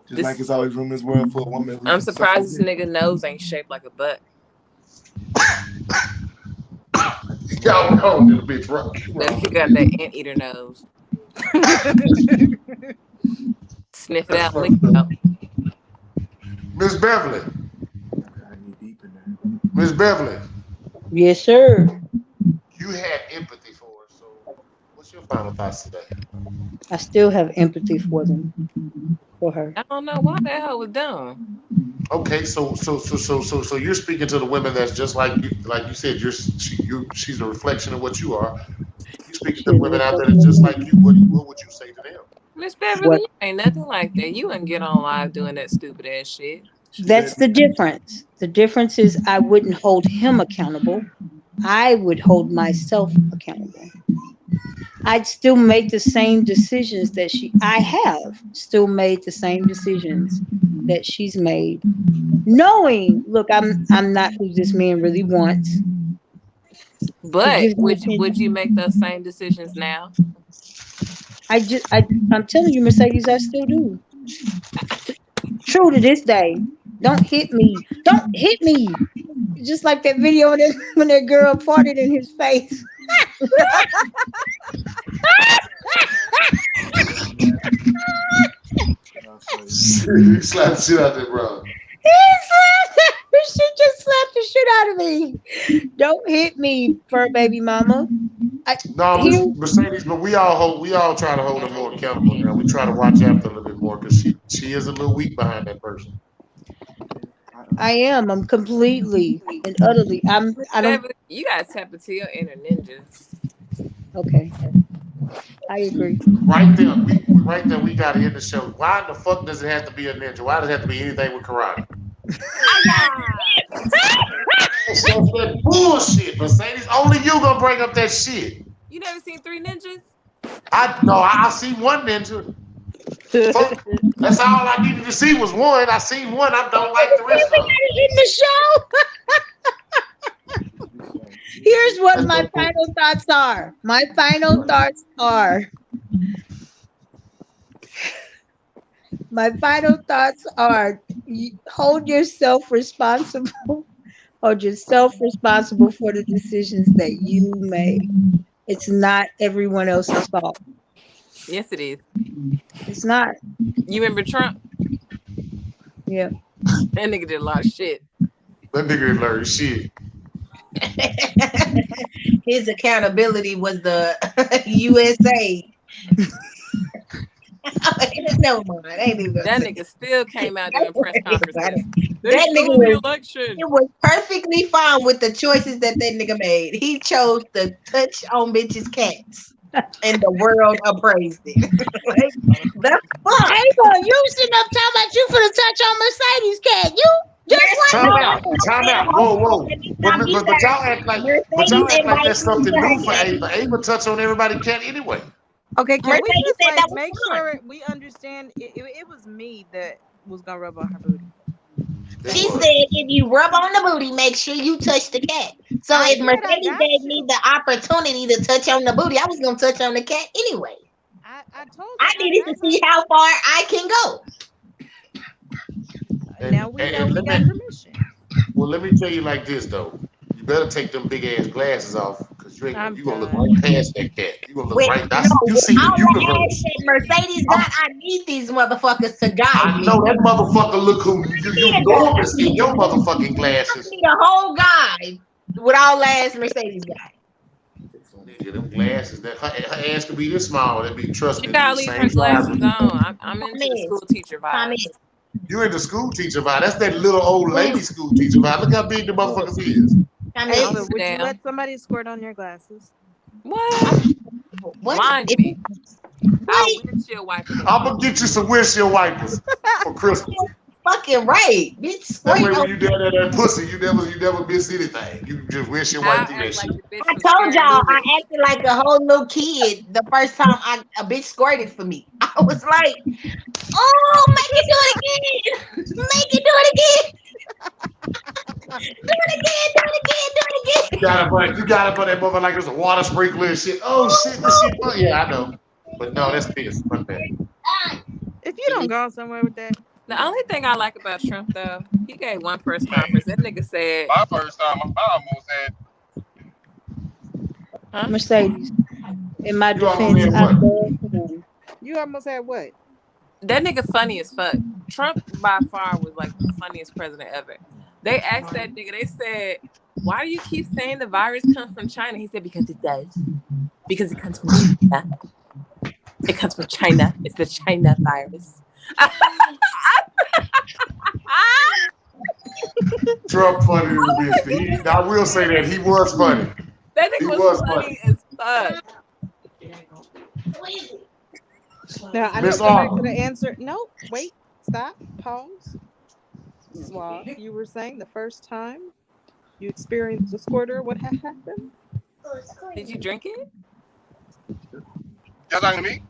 Speaker 13: Just like it's always room in this world for a woman.
Speaker 12: I'm surprised this nigga nose ain't shaped like a butt.
Speaker 3: Y'all know this bitch Rock.
Speaker 12: That he got that anteater nose. Sniff it out, lick it out.
Speaker 3: Miss Beverly. Miss Beverly.
Speaker 10: Yes, sir.
Speaker 3: You had empathy for her, so what's your final thoughts today?
Speaker 10: I still have empathy for them, for her.
Speaker 12: I don't know why the hell was dumb.
Speaker 3: Okay, so you're speaking to the women that's just like you said. She's a reflection of what you are. You speaking to the women out there that's just like you. What would you say to them?
Speaker 12: Miss Beverly, you ain't nothing like that. You wouldn't get on live doing that stupid ass shit.
Speaker 10: That's the difference. The difference is I wouldn't hold him accountable. I would hold myself accountable. I'd still make the same decisions that I have still made the same decisions that she's made. Knowing, look, I'm not who this man really wants.
Speaker 12: But would you make those same decisions now?
Speaker 10: I'm telling you, Mercedes, I still do. True to this day. Don't hit me. Don't hit me. Just like that video when that girl farted in his face.
Speaker 3: You slapped the shit out there, bro.
Speaker 10: She just slapped the shit out of me. Don't hit me, fur baby mama.
Speaker 3: Mercedes, but we all try to hold her more accountable now. We try to watch after a little bit more because she is a little weak behind that person.
Speaker 10: I am. I'm completely and utterly. I don't.
Speaker 12: You gotta tap into your inner ninja.
Speaker 10: Okay. I agree.
Speaker 3: Right there, we gotta end the show. Why the fuck does it have to be a ninja? Why does it have to be anything with karate? That's bullshit, Mercedes. Only you gonna bring up that shit.
Speaker 12: You never seen Three Ninjas?
Speaker 3: I see one ninja. Fuck, that's all I needed to see was one. I seen one. I don't like the rest of them.
Speaker 10: In the show. Here's what my final thoughts are. My final thoughts are. Hold yourself responsible. Hold yourself responsible for the decisions that you made. It's not everyone else's fault.
Speaker 12: Yes, it is.
Speaker 10: It's not.
Speaker 12: You remember Trump?
Speaker 10: Yeah.
Speaker 12: That nigga did a lot of shit.
Speaker 3: That nigga learned shit.
Speaker 5: His accountability was the USA. Never mind. I ain't even gonna
Speaker 12: That
Speaker 5: say
Speaker 12: nigga still came out doing press conferences. They
Speaker 5: that nigga
Speaker 12: stole the
Speaker 5: was
Speaker 12: election.
Speaker 5: he was perfectly fine with the choices that nigga made. He chose to touch on bitches' cats, and the world appraised it. Like, the fuck?
Speaker 10: Ava, you sitting up talking about you finna touch on Mercedes cat. You just
Speaker 5: Yes,
Speaker 10: like
Speaker 3: Time
Speaker 10: no.
Speaker 3: out. Time out. Whoa, whoa. But y'all act like that's something new for Ava. Ava touch on everybody cat anyway.
Speaker 9: Okay, can we
Speaker 5: Mercedes
Speaker 9: just
Speaker 5: said
Speaker 9: like
Speaker 5: that was
Speaker 9: make
Speaker 5: fun.
Speaker 9: sure we understand? It was me that was gonna rub on her booty.
Speaker 5: She said if you rub on the booty, make sure you touch the cat. So
Speaker 9: I
Speaker 5: if
Speaker 9: said I
Speaker 5: Mercedes
Speaker 9: got
Speaker 5: gave me
Speaker 9: you.
Speaker 5: the opportunity to touch on the booty, I was gonna touch on the cat anyway.
Speaker 9: I told her
Speaker 5: I
Speaker 9: I
Speaker 5: needed
Speaker 9: got
Speaker 5: to see how far I can go.
Speaker 9: Now we know we
Speaker 3: let
Speaker 9: got
Speaker 3: me,
Speaker 9: permission.
Speaker 3: well, let me tell you like this though. You better take them big ass glasses off, because
Speaker 9: I'm
Speaker 3: you gonna look
Speaker 9: done.
Speaker 3: right past that cat. You gonna look
Speaker 5: With
Speaker 3: right.
Speaker 5: no,
Speaker 3: You
Speaker 5: with
Speaker 3: see the
Speaker 5: all the ass
Speaker 3: universe.
Speaker 5: shit Mercedes got, I need these motherfuckers to guide
Speaker 3: I
Speaker 5: me.
Speaker 3: know that motherfucker look who you enormous in your motherfucking
Speaker 5: I
Speaker 3: glasses.
Speaker 5: need a whole guy with all ass Mercedes guy.
Speaker 3: Nigga, them glasses, that her ass could be this small. That be trust
Speaker 12: She
Speaker 3: me, it be
Speaker 12: gotta
Speaker 3: the
Speaker 12: leave her
Speaker 3: same size.
Speaker 12: glasses on. I'm into the school teacher
Speaker 5: Come
Speaker 12: vibes.
Speaker 5: in.
Speaker 3: You in the school teacher vibe. That's that little old lady school teacher vibe. Look how big the motherfuckers is.
Speaker 5: Come
Speaker 12: I don't
Speaker 5: in.
Speaker 9: Ava,
Speaker 12: give a
Speaker 9: would you
Speaker 12: damn.
Speaker 9: let somebody squirt on your glasses?
Speaker 12: What?
Speaker 5: What?
Speaker 12: Blind me. I'll windshield wiper them
Speaker 3: I'm
Speaker 12: off.
Speaker 3: gonna get you some windshield wipers for Christmas.
Speaker 5: Fucking right, bitch.
Speaker 3: That
Speaker 5: Squirt
Speaker 3: way, when
Speaker 5: on.
Speaker 3: you down there that pussy, you never miss anything. You just windshield wipe
Speaker 12: I'll
Speaker 3: through that
Speaker 12: act like
Speaker 3: shit.
Speaker 12: the bitch
Speaker 5: I
Speaker 12: from
Speaker 5: told
Speaker 12: Scary
Speaker 5: y'all
Speaker 12: Movie.
Speaker 5: I acted like a whole little kid the first time a bitch squirted for me. I was like, oh, make it do it again. Make it do it again. Do it again. Do it again. Do it again.
Speaker 3: You gotta put that mother like it's a water sprinkler and shit. Oh shit, this shit fun. Yeah, I know. But no, that's piss. Fuck that.
Speaker 9: If you don't go somewhere with that,
Speaker 12: The only thing I like about Trump though, he gave one press conference. That nigga said,
Speaker 11: My first time, I almost had.
Speaker 12: huh?
Speaker 10: Mercedes. In my
Speaker 3: You almost
Speaker 10: defense,
Speaker 3: had
Speaker 10: I
Speaker 3: what?
Speaker 10: love him.
Speaker 9: you almost had what?
Speaker 12: That nigga funny as fuck. Trump by far was like the funniest president ever. They asked that nigga, they said, why do you keep saying the virus comes from China? He said, because it does. Because it comes from China. It comes from China. It's the China virus.
Speaker 3: Trump funny to the bitch. I will say that he was funny.
Speaker 12: That
Speaker 3: He
Speaker 12: nigga
Speaker 3: was
Speaker 12: was
Speaker 3: funny.
Speaker 12: funny as fuck.
Speaker 9: Now I
Speaker 3: Miss
Speaker 9: didn't go back to the
Speaker 3: Arnold.
Speaker 9: answer. No, wait, stop, pause. Swab, you were saying the first time you experienced a squirter, what happened?
Speaker 12: Did you drink it?
Speaker 11: Y'all talking to me?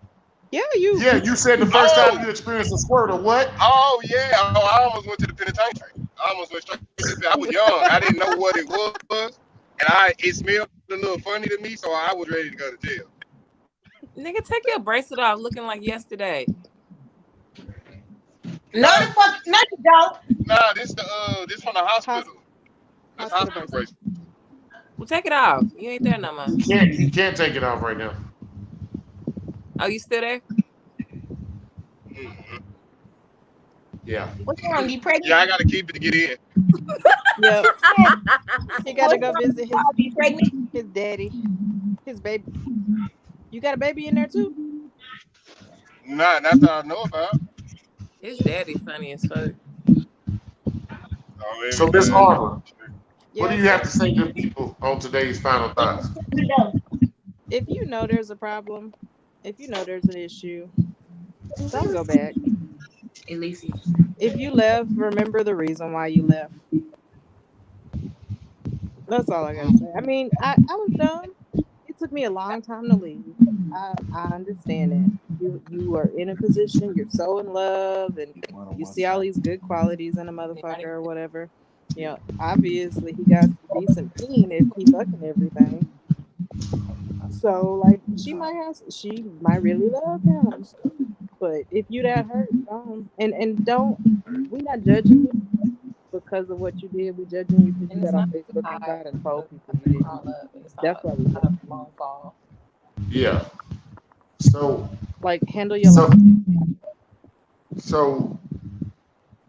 Speaker 9: Yeah, you.
Speaker 3: Yeah, you said the first time you experienced a squirt or what?
Speaker 11: Oh yeah. Oh, I almost went to the penitentiary. I almost went straight to the. I was young. I didn't know what it was, and it smelled a little funny to me, so I was ready to go to jail.
Speaker 12: Nigga, take your bracelet off looking like yesterday.
Speaker 5: No, the fuck, no, you don't.
Speaker 11: Nah, this from the hospital. That's
Speaker 9: Hospital
Speaker 11: hospital
Speaker 9: bracelet.
Speaker 11: bracelet.
Speaker 12: Well, take it off. You ain't there no more.
Speaker 3: You can't take it off right now.
Speaker 12: Oh, you still there?
Speaker 11: Mm-hmm.
Speaker 3: Yeah.
Speaker 5: What's wrong? You pregnant?
Speaker 11: Yeah, I gotta keep it to get in.
Speaker 9: Yep. He gotta go visit
Speaker 5: You pregnant?
Speaker 9: his daddy, his baby. You got a baby in there too?
Speaker 11: Not that I know about.
Speaker 12: His daddy funny as fuck.
Speaker 11: Oh,
Speaker 3: So, Miss
Speaker 11: everything.
Speaker 3: Arbor, what do
Speaker 9: Yes.
Speaker 3: you have to say to people on today's final thoughts?
Speaker 9: If you know there's a problem, if you know there's an issue, don't go back.
Speaker 5: Elise.
Speaker 9: If you left, remember the reason why you left. That's all I gotta say. I mean, I was dumb. It took me a long time to leave. I understand that. You are in a position, you're so in love, and you see all these good qualities in a motherfucker or whatever. You know, obviously he got some decent peen if he fucking everything. So like she might really love him. But if you that hurt, and don't we not judging you because of what you did. We judging you because you
Speaker 12: And it's
Speaker 9: got on
Speaker 12: not
Speaker 9: Facebook and
Speaker 12: high.
Speaker 9: cried and told people you didn't. That's why we
Speaker 12: Not
Speaker 9: judge.
Speaker 12: a long fall.
Speaker 3: Yeah. So,
Speaker 9: Like handle your
Speaker 3: so,
Speaker 9: life.
Speaker 3: so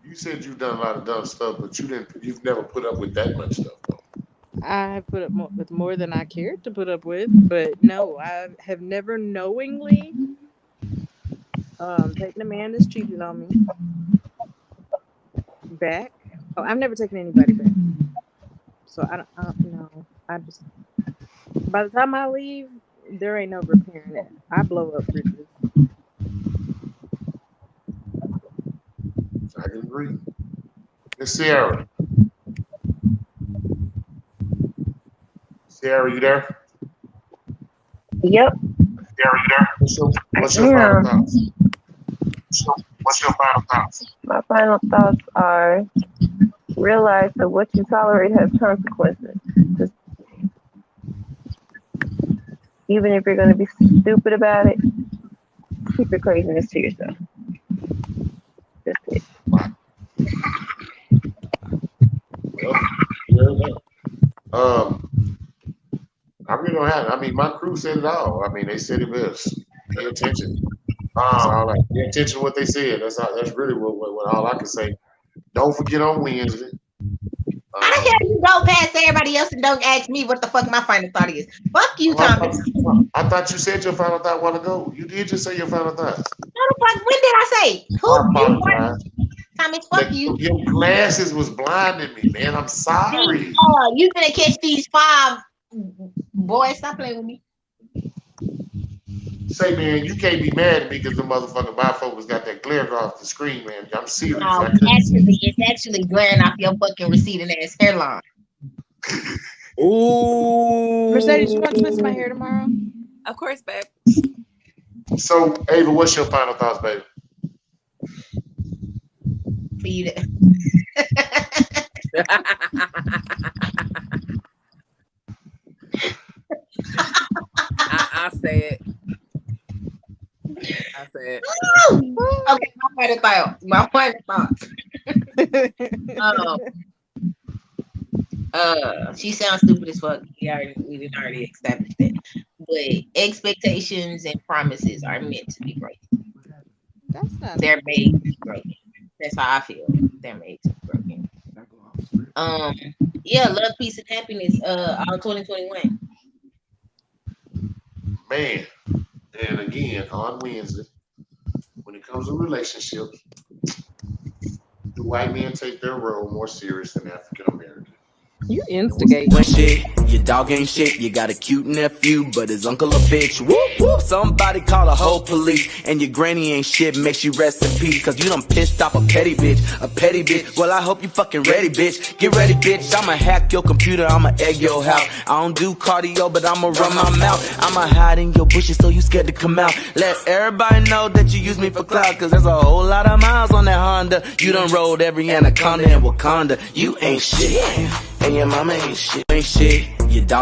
Speaker 3: you said you've done a lot of dumb stuff, but you've never put up with that much stuff though.
Speaker 9: I have put up with more than I cared to put up with, but no, I have never knowingly Taking a man that's cheated on me back. Oh, I've never taken anybody back. So I don't know. I just, by the time I leave, there ain't no repairing it. I blow up bridges.
Speaker 3: I can agree. Miss Sierra. Sierra, you there?
Speaker 8: Yep.
Speaker 3: Sierra, you there? What's your final thoughts? What's your final thoughts?
Speaker 8: My final thoughts are realize that what you tolerate has consequences. Just, even if you're going to be stupid about it, keep your craziness to yourself. That's it.
Speaker 3: Well, I really don't have. I mean, my crew said it all. I mean, they said it best. Pay attention. That's all. Pay attention to what they said. That's all. That's really what all I can say. Don't forget on Wednesday.
Speaker 5: How the hell you go past everybody else and don't ask me what the fuck my final thought is? Fuck you, Thomas.
Speaker 3: I thought you said your final thought a while ago. You did just say your final thoughts.
Speaker 5: No, the fuck. When did I say? Thomas, fuck you.
Speaker 3: Your glasses was blinding me, man. I'm sorry.
Speaker 5: You gonna catch these 5 boys? Stop playing with me.
Speaker 3: Say, man, you can't be mad at me because the motherfucking bifocals got that glare off the screen, man. I'm serious.
Speaker 5: No, it's actually glaring off your fucking receding ass hairline.
Speaker 9: Ooh. Mercedes, you want to twist my hair tomorrow?
Speaker 12: Of course, babe.
Speaker 3: So, Ava, what's your final thoughts, baby?
Speaker 5: For you to...
Speaker 12: I say it. I say it.
Speaker 5: Okay, my final thoughts. She sounds stupid as fuck. We didn't already establish that. But expectations and promises are meant to be broken. They're made to be broken. That's how I feel. They're made to be broken. Yeah, love, peace, and happiness. All 2021.
Speaker 3: Man, and again on Wednesday, when it comes to relationships, do white men take their role more serious than African Americans?
Speaker 9: You instigate.
Speaker 2: When shit, your dog ain't shit. You got a cute nephew, but his uncle a bitch. Whoop, whoop. Somebody call the whole police. And your granny ain't shit, makes you rest in peace. Cause you done pissed off a petty bitch. A petty bitch. Well, I hope you fucking ready, bitch. Get ready, bitch. I'ma hack your computer. I'ma egg your house. I don't do cardio, but I'ma run my mouth. I'ma hide in your bushes so you scared to come out. Let everybody know that you use me for clout. Cause there's a whole lot of miles on that Honda. You done rolled every anaconda in Wakanda. You ain't shit. And your mama ain't shit. Your dog